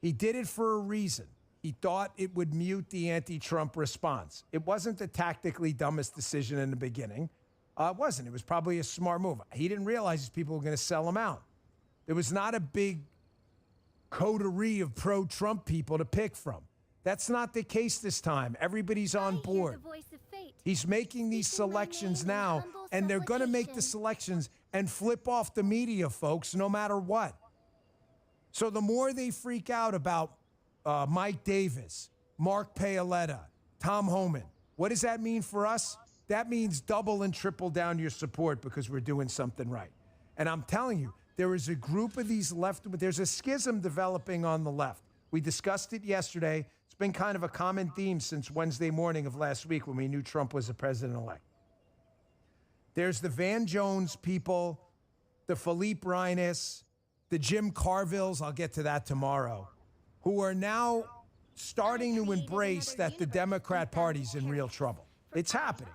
He did it for a reason. He thought it would mute the anti-Trump response. It wasn't the tactically dumbest decision in the beginning. It wasn't. It was probably a smart move. He didn't realize these people were going to sell him out. There was not a big coterie of pro-Trump people to pick from. That's not the case this time. Everybody's on board. He's making these selections now, and they're going to make the selections and flip off the media, folks, no matter what. So the more they freak out about Mike Davis, Mark Paoletta, Tom Homan, what does that mean for us? That means double and triple down your support because we're doing something right. And I'm telling you, there is a group of these there's a schism developing on the left. We discussed it yesterday. It's been kind of a common theme since Wednesday morning of last week when we knew Trump was the president-elect. There's the Van Jones people, the Philippe Reines, the Jim Carvilles, I'll get to that tomorrow, who are now starting to embrace that the Democrat Party's in real trouble. It's happening.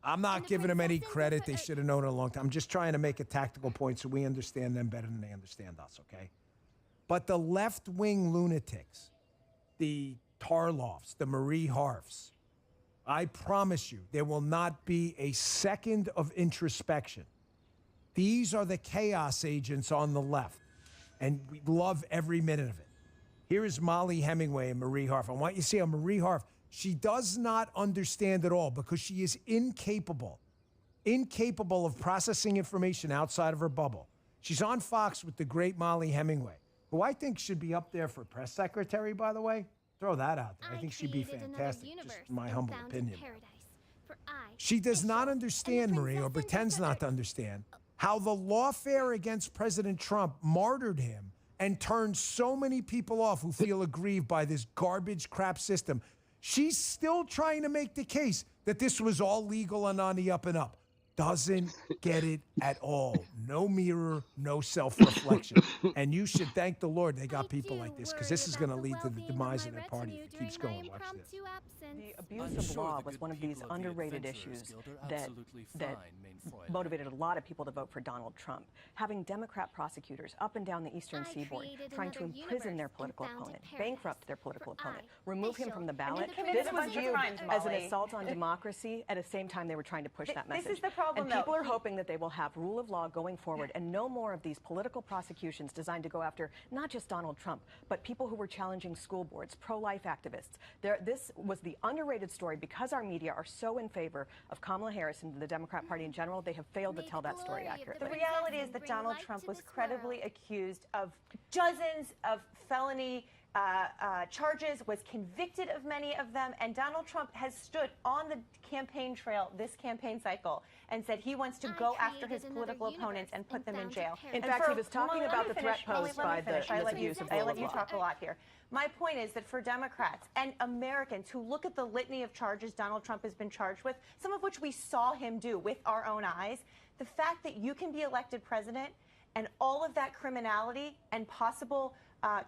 I'm not giving them any credit. They should have known it a long time. I'm just trying to make a tactical point so we understand them better than they understand us, okay? But the left-wing lunatics, the Tarloffs, the Marie Harfs, I promise you, there will not be a second of introspection. These are the chaos agents on the left, and we love every minute of it. Here is Molly Hemingway and Marie Harf. I want you to see how Marie Harf, she does not understand at all because she is incapable of processing information outside of her bubble. She's on Fox with the great Molly Hemingway, who I think should be up there for press secretary, by the way. Throw that out there. I think she'd be fantastic, just my humble opinion. She does not understand, Marie, or pretends not to understand, how the lawfare against President Trump martyred him and turned so many people off who feel aggrieved by this garbage crap system. She's still trying to make the case that this was all legal and on the up and up. Doesn't get it at all. No mirror, no self-reflection. And you should thank the Lord they got people like this, because this is going to lead to the demise of their party if it keeps going. Watch this. The abuse of law was one of these underrated issues that motivated a lot of people to vote for Donald Trump. Having Democrat prosecutors up and down the eastern seaboard trying to imprison their political opponent, bankrupt their political opponent, remove him from the ballot. This was viewed as an assault on democracy at the same time they were trying to push that message. This is the problem, and people are hoping that they will have rule of law going forward and no more of these political prosecutions designed to go after not just Donald Trump, but people who were challenging school boards, pro-life activists. This was the underrated story. Because our media are so in favor of Kamala Harris and the Democrat Party in general, they have failed to tell that story accurately. The reality is that Donald Trump was credibly accused of dozens of felony charges, was convicted of many of them, and Donald Trump has stood on the campaign trail this campaign cycle and said he wants to go after his political opponents and put them in jail. In fact, he was talking about the threat posed by the misuse of rule of law. I let you talk a lot here. My point is that for Democrats and Americans who look at the litany of charges Donald Trump has been charged with, some of which we saw him do with our own eyes, the fact that you can be elected president and all of that criminality and possible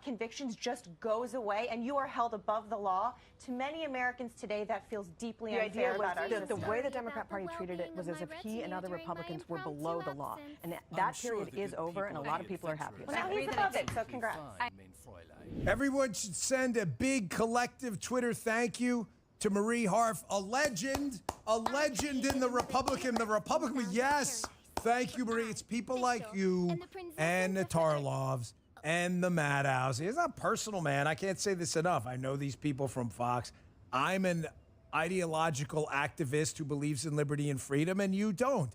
convictions just goes away and you are held above the law, to many Americans today that feels deeply unfair about our system. The way the Democrat Party treated it was as if he and other Republicans were below the law. And that period is over and a lot of people are happy about it. Well, now he's above it, so congrats. Everyone should send a big collective Twitter thank you to Marie Harf, a legend in the Republican, yes. Thank you, Marie. It's people like you and the Tarloffs and the Maddow's. It's not personal, man. I can't say this enough. I know these people from Fox. I'm an ideological activist who believes in liberty and freedom, and you don't.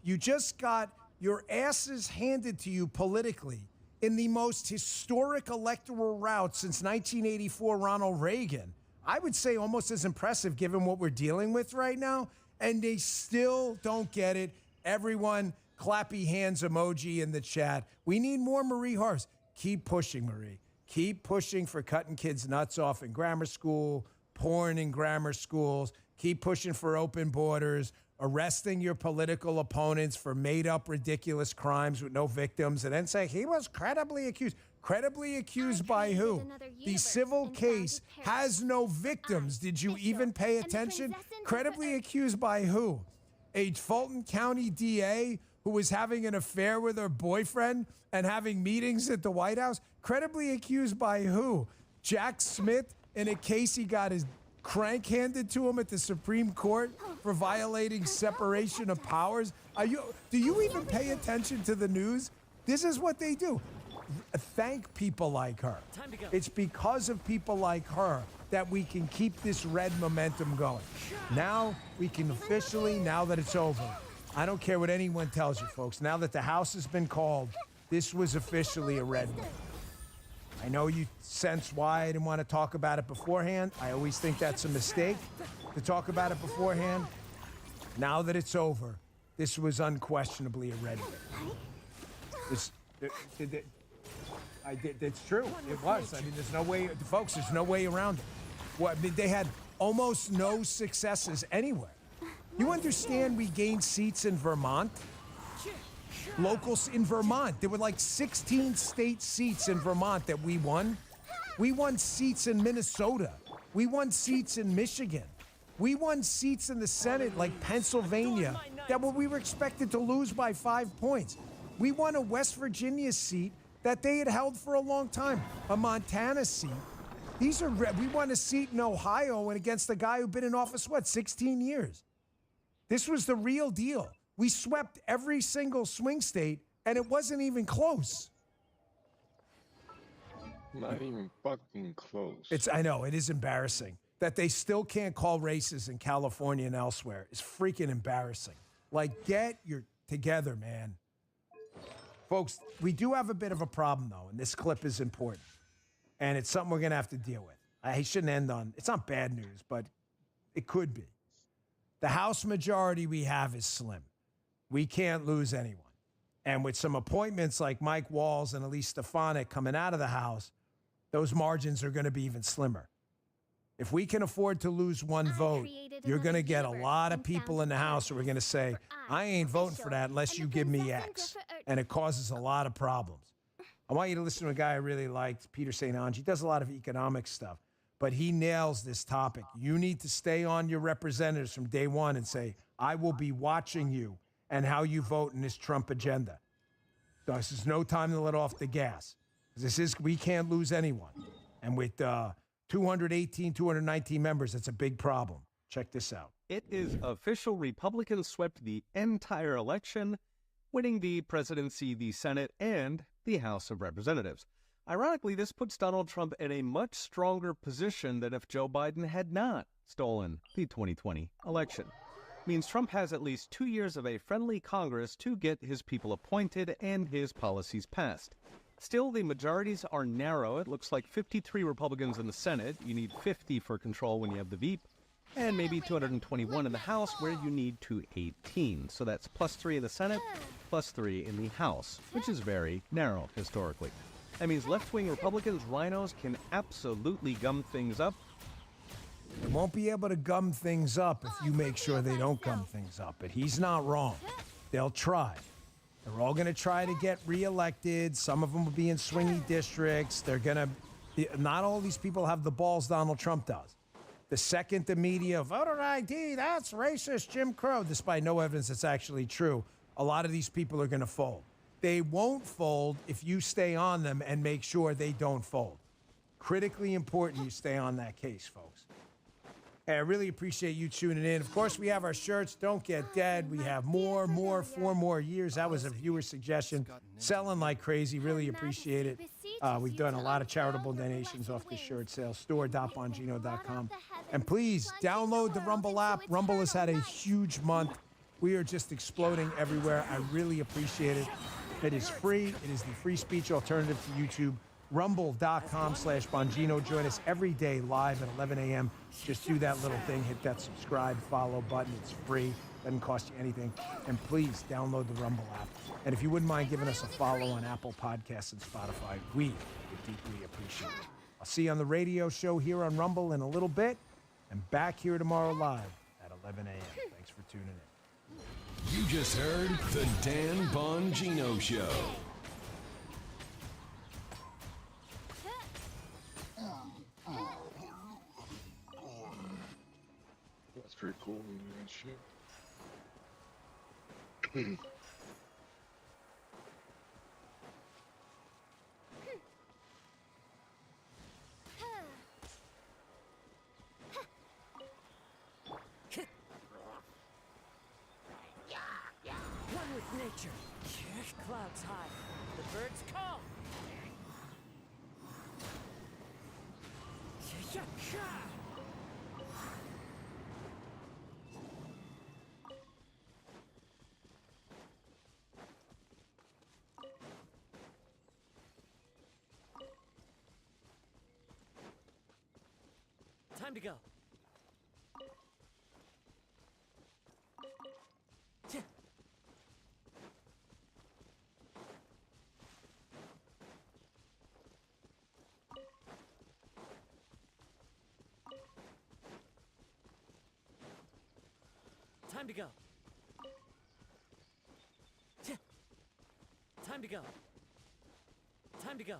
You just got your asses handed to you politically in the most historic electoral route since 1984 Ronald Reagan. I would say almost as impressive given what we're dealing with right now, and they still don't get it. Everyone, clappy hands emoji in the chat. We need more Marie Harfs. Keep pushing, Marie. Keep pushing for cutting kids' nuts off in grammar school, porn in grammar schools. Keep pushing for open borders, arresting your political opponents for made-up ridiculous crimes with no victims, and then say he was credibly accused. Credibly accused by who? The civil case has no victims. Did you even pay attention? Credibly accused by who? A Fulton County DA who was having an affair with her boyfriend and having meetings at the White House? Credibly accused by who? Jack Smith in a case he got his crank handed to him at the Supreme Court for violating separation of powers? Do you even pay attention to the news? This is what they do. Thank people like her. It's because of people like her that we can keep this red momentum going. Now we can officially, now that it's over, I don't care what anyone tells you, folks, now that the House has been called, this was officially a red wave. I know you sense why I didn't want to talk about it beforehand. I always think that's a mistake to talk about it beforehand. Now that it's over, this was unquestionably a red wave. It's true. It was. I mean, there's no way, folks, there's no way around it. Well, I mean, they had almost no successes anywhere. You understand we gained seats in Vermont? Locals in Vermont. There were like 16 state seats in Vermont that we won. We won seats in Minnesota. We won seats in Michigan. We won seats in the Senate like Pennsylvania that we were expected to lose by 5 points. We won a West Virginia seat that they had held for a long time, a Montana seat. We won a seat in Ohio and against a guy who'd been in office, 16 years. This was the real deal. We swept every single swing state, and it wasn't even close. Not even fucking close. I know, it is embarrassing. That they still can't call races in California and elsewhere is freaking embarrassing. Like, get your together, man. Folks, we do have a bit of a problem, though, and this clip is important. And it's something we're going to have to deal with. I shouldn't end on, it's not bad news, but it could be. The House majority we have is slim. We can't lose anyone. And with some appointments like Mike Walls and Elise Stefanik coming out of the House, those margins are going to be even slimmer. If we can afford to lose one vote, you're going to get a lot of people in the House who are going to say, I ain't voting for that unless you give me X. And it causes a lot of problems. I want you to listen to a guy I really liked, Peter St. Ange. He does a lot of economic stuff, but he nails this topic. You need to stay on your representatives from day one and say, I will be watching you and how you vote in this Trump agenda. This is no time to let off the gas. We can't lose anyone. And with 219 members, that's a big problem. Check this out. It is official. Republicans swept the entire election, winning the presidency, the Senate, and the House of Representatives. Ironically, this puts Donald Trump in a much stronger position than if Joe Biden had not stolen the 2020 election. It means Trump has at least 2 years of a friendly Congress to get his people appointed and his policies passed. Still, the majorities are narrow. It looks like 53 Republicans in the Senate. You need 50 for control when you have the Veep, and maybe 221 in the House, where you need 218. So that's +3 in the Senate, +3 in the House, which is very narrow historically. That means left-wing Republicans, rhinos, can absolutely gum things up. They won't be able to gum things up if you make sure they don't gum things up. But he's not wrong. They'll try. They're all going to try to get reelected. Some of them will be in swingy districts. They're going to... Not all these people have the balls Donald Trump does. The second the media, voter ID, that's racist, Jim Crow, despite no evidence that's actually true, a lot of these people are going to fold. They won't fold if you stay on them and make sure they don't fold. Critically important you stay on that case, folks. Hey, I really appreciate you tuning in. Of course, we have our shirts, Don't Get Dead. We have 4 more years. That was a viewer suggestion. Selling like crazy. Really appreciate it. We've done a lot of charitable donations off the shirt sale. Store.bongino.com. And please, download the Rumble app. Rumble has had a huge month. We are just exploding everywhere. I really appreciate it. It is free. It is the free speech alternative to YouTube. Rumble.com/Bongino. Join us every day live at 11 a.m. Just do that little thing. Hit that subscribe, follow button. It's free. Doesn't cost you anything. And please download the Rumble app. And if you wouldn't mind giving us a follow on Apple Podcasts and Spotify, we would deeply appreciate it. I'll see you on the radio show here on Rumble in a little bit. And back here tomorrow live at 11 a.m. Thanks for tuning in. You just heard The Dan Bongino Show. pretty cool. And shit. One with nature. Clouds high. The birds call. Time to go. Time to go. Time to go. Time to go.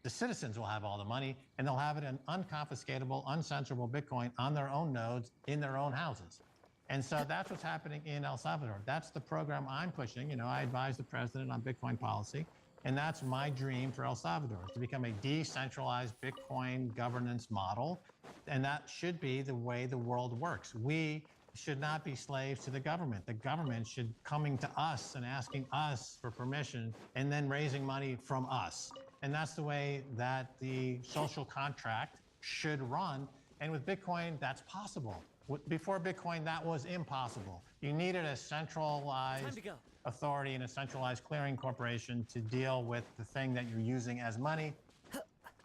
The citizens will have all the money, and they'll have it in unconfiscatable, uncensorable Bitcoin on their own nodes in their own houses. And so that's what's happening in El Salvador. That's the program I'm pushing. You know, I advise the president on Bitcoin policy, and that's my dream for El Salvador, is to become a decentralized Bitcoin governance model. And that should be the way the world works. We should not be slaves to the government. The government should coming to us and asking us for permission and then raising money from us. And that's the way that the social contract should run. And with Bitcoin, that's possible. Before Bitcoin, that was impossible. You needed a centralized authority and a centralized clearing corporation to deal with the thing that you're using as money.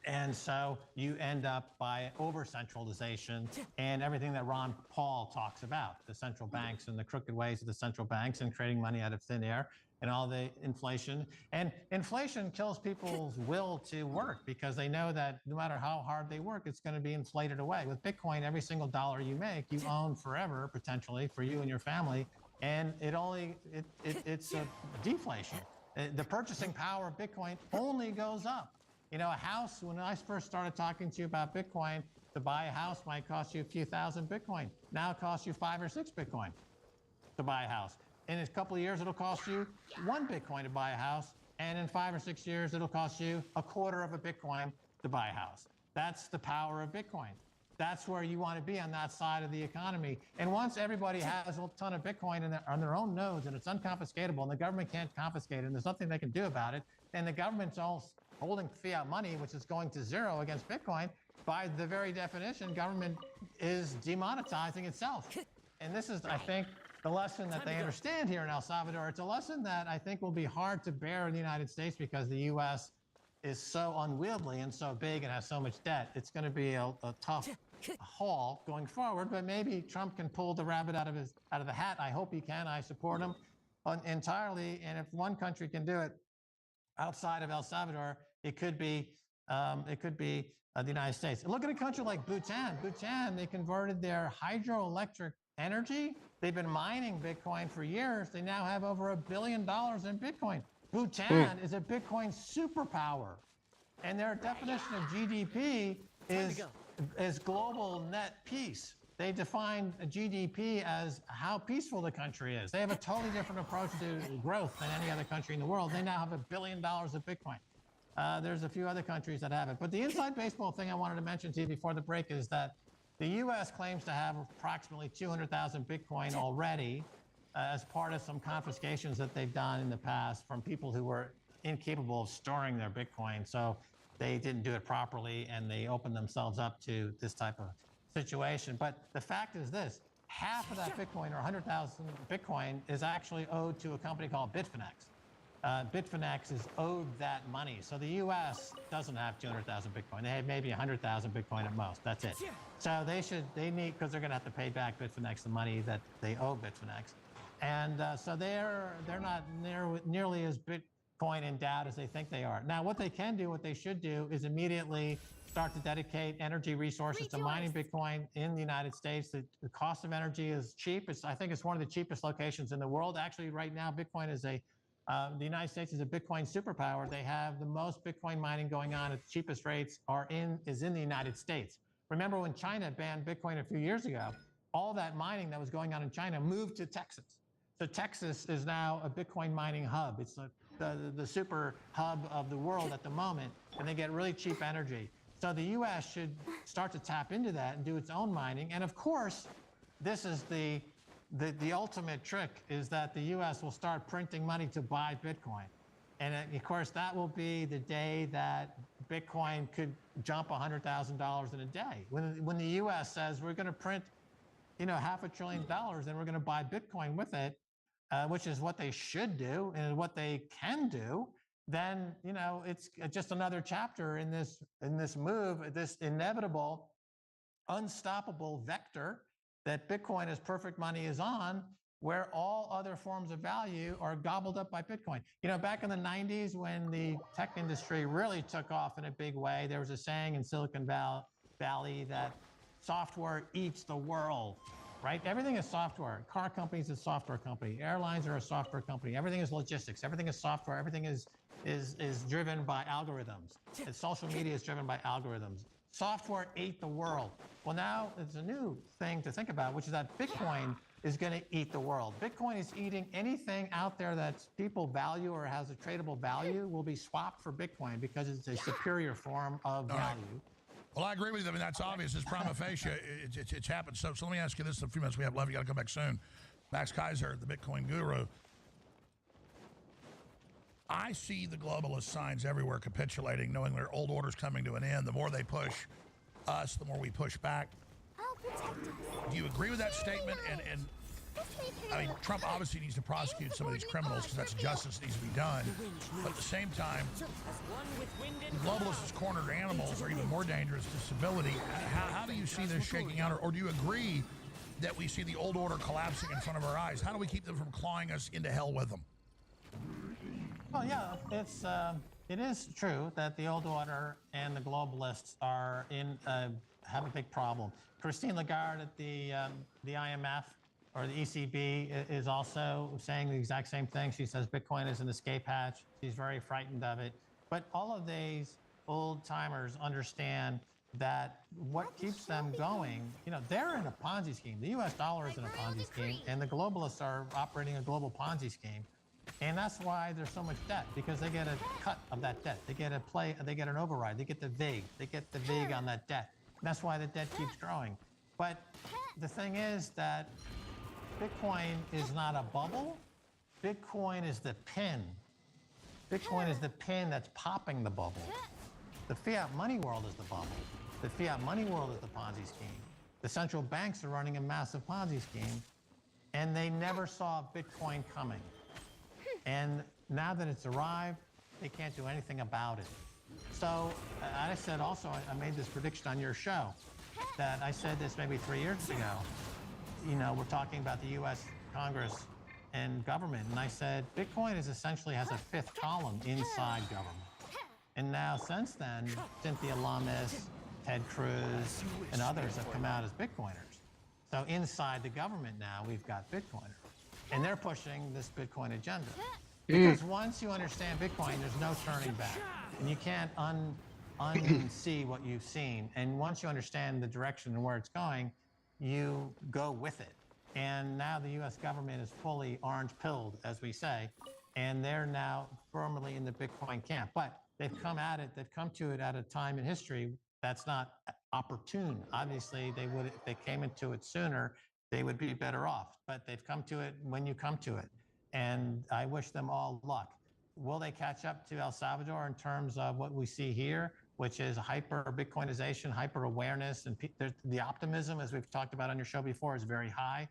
And so you end up by over-centralization and everything that Ron Paul talks about, the central banks and the crooked ways of the central banks and creating money out of thin air and all the inflation. And inflation kills people's will to work because they know that no matter how hard they work, it's going to be inflated away. With Bitcoin, every single dollar you make, you own forever, potentially, for you and your family. And it's a deflation. The purchasing power of Bitcoin only goes up. You know, a house, when I first started talking to you about Bitcoin, to buy a house might cost you a few thousand Bitcoin. Now it costs you 5 or 6 Bitcoin to buy a house. In a couple of years, it'll cost you 1 Bitcoin to buy a house. And in 5 or 6 years, it'll cost you a quarter of a Bitcoin to buy a house. That's the power of Bitcoin. That's where you want to be on that side of the economy. And once everybody has a ton of Bitcoin on their own nodes and it's unconfiscatable and the government can't confiscate it and there's nothing they can do about it, and the government's all holding fiat money, which is going to zero against Bitcoin, by the very definition, government is demonetizing itself. And this is, I think, the lesson that they understand here in El Salvador. It's a lesson that I think will be hard to bear in the United States because the U.S. is so unwieldy and so big and has so much debt. It's going to be a tough haul going forward, but maybe Trump can pull the rabbit out of the hat. I hope he can. I support him entirely. And if one country can do it outside of El Salvador, it could be the United States. And look at a country like Bhutan. Bhutan, they converted their hydroelectric energy. They've been mining Bitcoin for years. They now have over $1 billion in Bitcoin. Bhutan is a Bitcoin superpower. And their definition of GDP is global net peace. They define GDP as how peaceful the country is. They have a totally different approach to growth than any other country in the world. They now have $1 billion of Bitcoin. There's a few other countries that have it. But the inside baseball thing I wanted to mention to you before the break is that the U.S. claims to have approximately 200,000 Bitcoin already. as part of some confiscations that they've done in the past from people who were incapable of storing their Bitcoin. So they didn't do it properly and they opened themselves up to this type of situation. But the fact is this, half of that Bitcoin, or 100,000 Bitcoin, is actually owed to a company called Bitfinex. Bitfinex is owed that money. So the U.S. doesn't have 200,000 Bitcoin. They have maybe 100,000 Bitcoin at most. That's it. So they need, because they're going to have to pay back Bitfinex the money that they owe Bitfinex. And so they're not nearly as Bitcoin endowed as they think they are. Now, what they can do, what they should do, is immediately start to dedicate energy resources to mining Bitcoin in the United States. The cost of energy is cheap. I think it's one of the cheapest locations in the world. Actually, right now, Bitcoin is the United States is a Bitcoin superpower. They have the most Bitcoin mining going on at the cheapest rates is in the United States. Remember when China banned Bitcoin a few years ago, all that mining that was going on in China moved to Texas. So Texas is now a Bitcoin mining hub. It's the super hub of the world at the moment, and they get really cheap energy. So the U.S. should start to tap into that and do its own mining. And of course, this is the ultimate trick, is that the U.S. will start printing money to buy Bitcoin. And of course, that will be the day that Bitcoin could jump $100,000 in a day. When the U.S. says we're going to print, $500 billion and we're going to buy Bitcoin with it, which is what they should do and what they can do, then it's just another chapter in this move, this inevitable, unstoppable vector that Bitcoin as perfect money is on, where all other forms of value are gobbled up by Bitcoin. Back in the 90s, when the tech industry really took off in a big way, there was a saying in Silicon Valley that software eats the world, right? Everything is software. Car companies is a software company. Airlines are a software company. Everything is logistics. Everything is software. Everything is driven by algorithms. And social media is driven by algorithms. Software ate the world. Well, now it's a new thing to think about, which is that Bitcoin is going to eat the world. Bitcoin is eating anything out there that people value or has a tradable value will be swapped for Bitcoin because it's a superior form of value. Well, I agree with you. I mean, that's obvious. It's prima facie. It's happened. So let me ask you this. The few minutes we have left, you got to come back soon. Max Kaiser, the Bitcoin guru. I see the globalist signs everywhere capitulating, knowing their old order's coming to an end. The more they push us, the more we push back. Do you agree with that statement? And I mean, Trump obviously needs to prosecute some of these criminals because that's justice that needs to be done. But at the same time, the globalists as cornered animals are even more dangerous to stability. How do you see this shaking out? Or do you agree that we see the old order collapsing in front of our eyes? How do we keep them from clawing us into hell with them? Well, yeah, it is true that the old order and the globalists are have a big problem. Christine Lagarde at the IMF or the ECB is also saying the exact same thing. She says Bitcoin is an escape hatch. She's very frightened of it. But all of these old timers understand that what keeps them going, they're in a Ponzi scheme. The US dollar is in a Ponzi scheme, and the globalists are operating a global Ponzi scheme. And that's why there's so much debt, because they get a cut of that debt. They get an override. They get the VIG on that debt. That's why the debt keeps growing. But the thing is that Bitcoin is not a bubble. Bitcoin is the pin. Bitcoin is the pin that's popping the bubble. The fiat money world is the bubble. The fiat money world is the Ponzi scheme. The central banks are running a massive Ponzi scheme, and they never saw Bitcoin coming. And now that it's arrived, they can't do anything about it. So I said also, I made this prediction on your show, that I said this maybe 3 years ago. We're talking about the U.S. Congress and government. And I said, Bitcoin essentially has a fifth column inside government. And now since then, Cynthia Lummis, Ted Cruz, and others have come out as Bitcoiners. So inside the government now, we've got Bitcoiners. And they're pushing this Bitcoin agenda. Because once you understand Bitcoin, there's no turning back. And you can't unsee what you've seen. And once you understand the direction and where it's going, you go with it. And now the U.S. government is fully orange-pilled, as we say, and they're now firmly in the Bitcoin camp. But they've come to it at a time in history that's not opportune. Obviously, they would, if they came into it sooner, they would be better off. But they've come to it when you come to it. And I wish them all luck. Will they catch up to El Salvador in terms of what we see here, which is hyper Bitcoinization, hyper awareness, and the optimism, as we've talked about on your show before, is very high.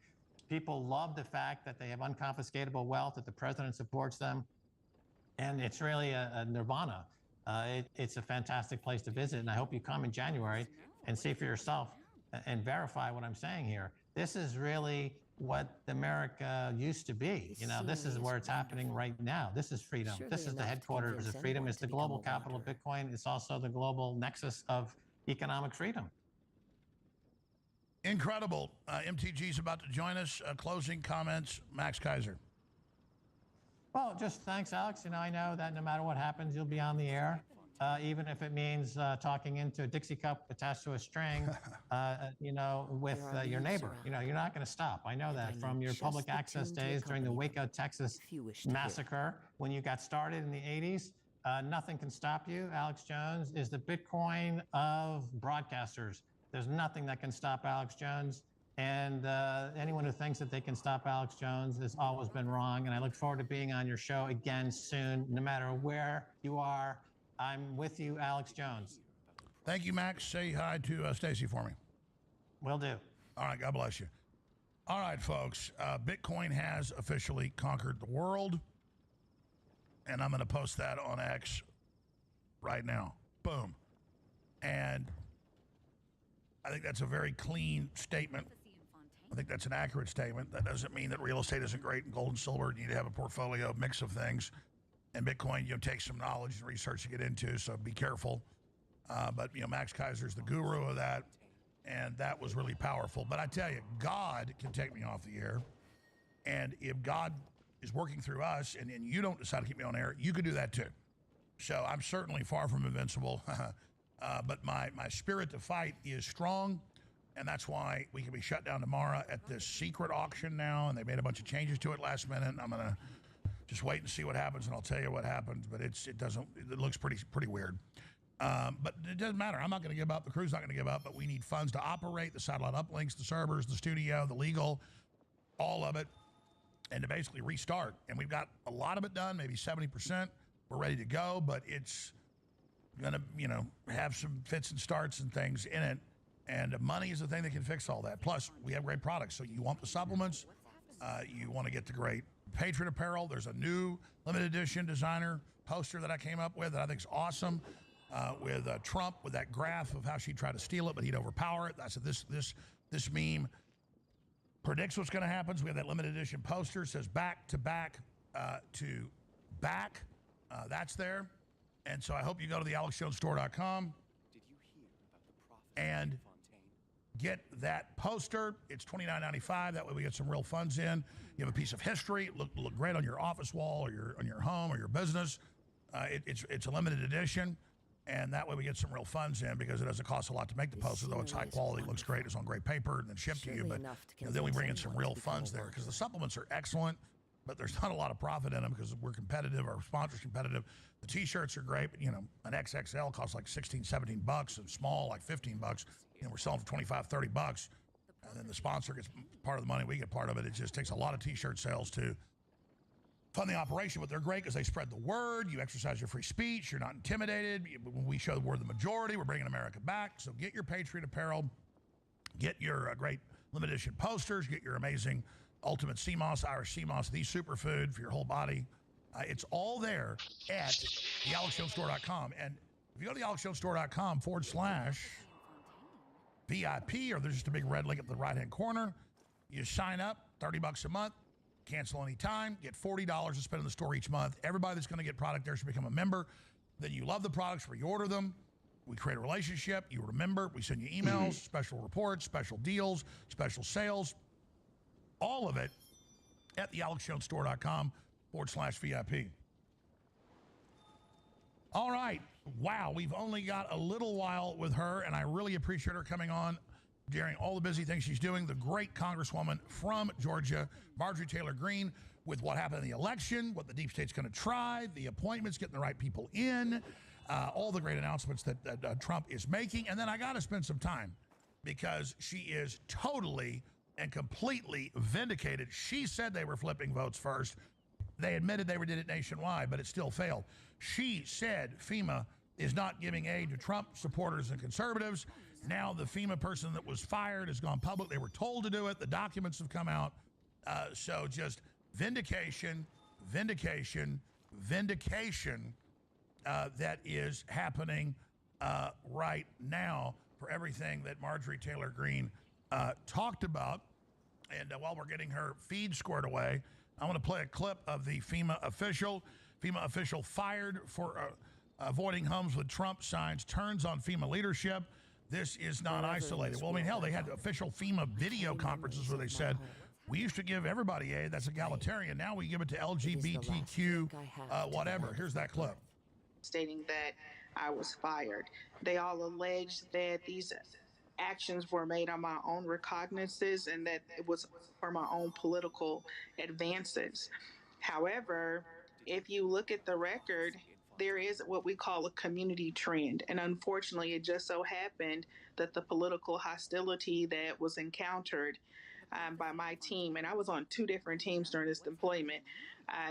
People love the fact that they have unconfiscatable wealth, that the president supports them. And it's really a nirvana. It's a fantastic place to visit. And I hope you come in January and see for yourself and verify what I'm saying here. This is really what America used to be. You know, this is where it's happening right now. This is freedom. This is the headquarters of freedom. It's the global capital of Bitcoin. It's also the global nexus of economic freedom. Incredible. MTG's about to join us. Closing comments, Max Kaiser. Well, just thanks, Alex. You know, I know that no matter what happens, you'll be on the air, even if it means talking into a Dixie cup attached to a string, you know, with your neighbor. You know, you're not going to stop. I know that from your public access days during the Waco, Texas massacre, when you got started in the 80s. Nothing can stop you. Alex Jones is the Bitcoin of broadcasters. There's nothing that can stop Alex Jones. And anyone who thinks that they can stop Alex Jones has always been wrong. And I look forward to being on your show again soon. No matter where you are, I'm with you, Alex Jones. Thank you, Max. Say hi to Stacy for me. Will do. All right. God bless you. All right, folks. Bitcoin has officially conquered the world. And I'm going to post that on X right now. Boom. And I think that's a very clean statement. I think that's an accurate statement. That doesn't mean that real estate isn't great and gold and silver. You need to have a portfolio mix of things. And Bitcoin, you know, takes some knowledge and research to get into, so be careful. But, you know, Max Kaiser's the guru of that, and that was really powerful. But I tell you, God can take me off the air. And if God is working through us and you don't decide to keep me on air, you could do that too. So I'm certainly far from invincible. But my spirit to fight is strong. And that's why we can be shut down tomorrow at this secret auction now. And they made a bunch of changes to it last minute. And I'm going to just wait and see what happens. And I'll tell you what happens. But it looks pretty weird. But it doesn't matter. I'm not going to give up. The crew's not going to give up. But we need funds to operate the satellite uplinks, the servers, the studio, the legal, all of it. And to basically restart. And we've got a lot of it done, maybe 70%. We're ready to go. But it's going to, you know, have some fits and starts and things in it. And money is the thing that can fix all that. Plus, we have great products. So you want the supplements. You want to get the great Patriot apparel. There's a new limited edition designer poster that I came up with that I think is awesome with Trump, with that graph of how she tried to steal it, but he'd overpower it. I said, this meme predicts what's going to happen. So we have that limited edition poster. It says back to back to back. That's there. And so I hope you go to the AlexJonesStore.com and get that poster. It's $29.95. That way we get some real funds in. You have a piece of history. Look great on your office wall or on your home or your business. It's a limited edition. And that way we get some real funds in because it doesn't cost a lot to make the poster, though it's high quality, looks great, it's on great paper, and then shipped to you. But you know, then we bring in some real funds there because the supplements are excellent, but there's not a lot of profit in them because we're competitive, our sponsor's competitive. The T-shirts are great, but you know, an XXL costs like 16, 17 bucks, and small like 15 bucks. You know, we're selling for 25, 30 bucks, and then the sponsor gets part of the money, we get part of it. It just takes a lot of T-shirt sales to fund the operation, but they're great because they spread the word. You exercise your free speech. You're not intimidated. When we show the word the majority, we're bringing America back. So get your Patriot apparel. Get your great limited edition posters. Get your amazing Ultimate Sea Moss, Irish Sea Moss, the superfood for your whole body. It's all there at thealexjonestore.com. And if you go to thealexjonestore.com/VIP, or there's just a big red link at the right-hand corner, you sign up, $30 a month. Cancel any time, get $40 to spend in the store each month. Everybody that's going to get product there should become a member. Then you love the products, reorder them. We create a relationship. You remember. We send you emails, special reports, special deals, special sales. All of it at thealexjonestore.com/VIP. All right. Wow. We've only got a little while with her, and I really appreciate her coming on during all the busy things she's doing. The great Congresswoman from Georgia, Marjorie Taylor Greene, with what happened in the election, what the deep state's going to try, the appointments, getting the right people in, all the great announcements that Trump is making. And then I got to spend some time because she is totally and completely vindicated. She said they were flipping votes first. They admitted they did it nationwide, but it still failed. She said FEMA is not giving aid to Trump supporters and conservatives. Now the FEMA person that was fired has gone public. They were told to do it. The documents have come out. So just vindication, vindication, vindication that is happening right now for everything that Marjorie Taylor Greene talked about. And while we're getting her feed squared away, I want to play a clip of the FEMA official. FEMA official fired for avoiding homes with Trump signs, turns on FEMA leadership. This is not isolated. Well, I mean, hell, they had official FEMA video conferences where they said, we used to give everybody aid. That's egalitarian. Now we give it to LGBTQ, whatever. Here's that clip. Stating that I was fired. They all alleged that these actions were made on my own recognizances and that it was for my own political advances. However, if you look at the record, there is what we call a community trend. And unfortunately, it just so happened that the political hostility that was encountered by my team, and I was on 2 different teams during this deployment,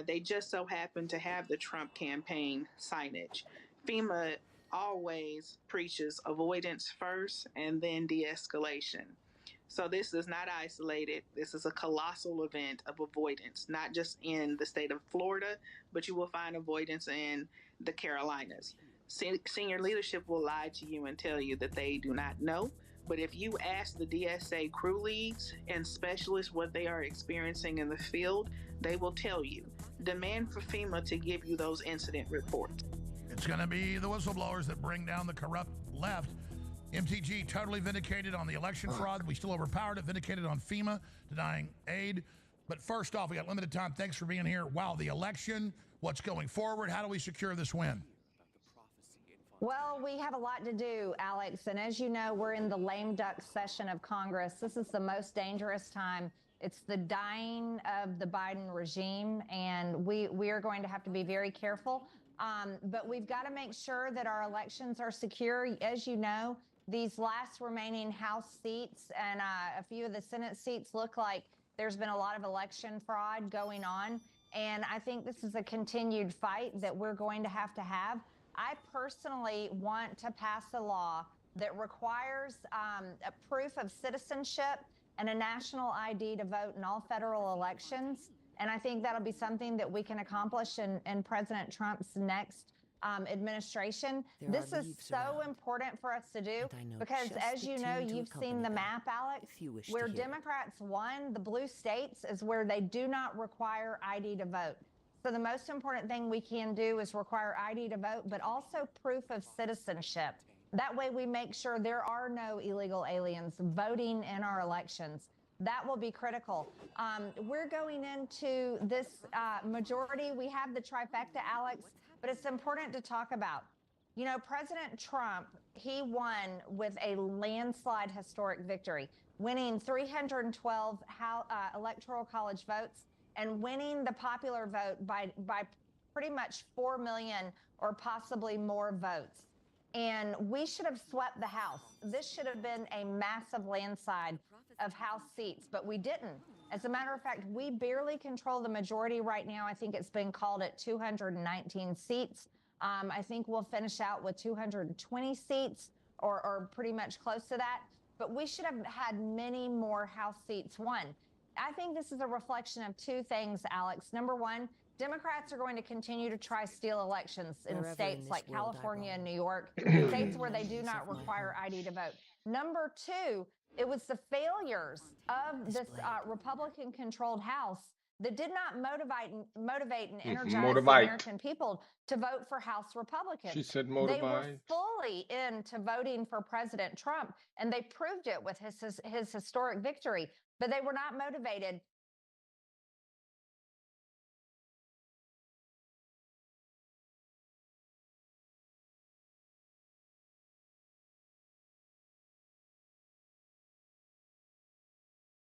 they just so happened to have the Trump campaign signage. FEMA always preaches avoidance first and then de-escalation. So this is not isolated. This is a colossal event of avoidance, not just in the state of Florida, but you will find avoidance in the Carolinas. Senior leadership will lie to you and tell you that they do not know. But if you ask the DSA crew leads and specialists what they are experiencing in the field, they will tell you. Demand for FEMA to give you those incident reports. It's going to be the whistleblowers that bring down the corrupt left. MTG totally vindicated on the election fraud. We still overpowered it, vindicated on FEMA, denying aid. But first off, we got limited time. Thanks for being here. Wow, the election, what's going forward? How do we secure this win? Well, we have a lot to do, Alex. And as you know, we're in the lame duck session of Congress. This is the most dangerous time. It's the dying of the Biden regime, and we are going to have to be very careful. But we've got to make sure that our elections are secure. As you know, these last remaining House seats and a few of the Senate seats look like there's been a lot of election fraud going on. And I think this is a continued fight that we're going to have. I personally want to pass a law that requires a proof of citizenship and a national ID to vote in all federal elections. And I think that'll be something that we can accomplish in President Trump's next administration. This is so important for us to do because, as you know, you've seen the map, Alex, where Democrats won, the blue states, is where they do not require ID to vote. So the most important thing we can do is require ID to vote, but also proof of citizenship. That way we make sure there are no illegal aliens voting in our elections. That will be critical. We're going into this majority. We have the trifecta, Alex, but it's important to talk about. You know, President Trump, he won with a landslide historic victory, winning 312 electoral college votes and winning the popular vote by pretty much 4 million or possibly more votes. And we should have swept the House. This should have been a massive landslide of House seats, but we didn't. As a matter of fact, we barely control the majority right now. I think it's been called at 219 seats. I think we'll finish out with 220 seats or pretty much close to that. But we should have had many more House seats won. I think this is a reflection of 2 things, Alex. Number one, Democrats are going to continue to try steal elections in states like California and New York, states where they do not require ID to vote. Number 2, it was the failures of this Republican-controlled House that did not motivate and energize the American people to vote for House Republicans. She said They motivate. were fully into voting for President Trump, and they proved it with his historic victory. But they were not motivated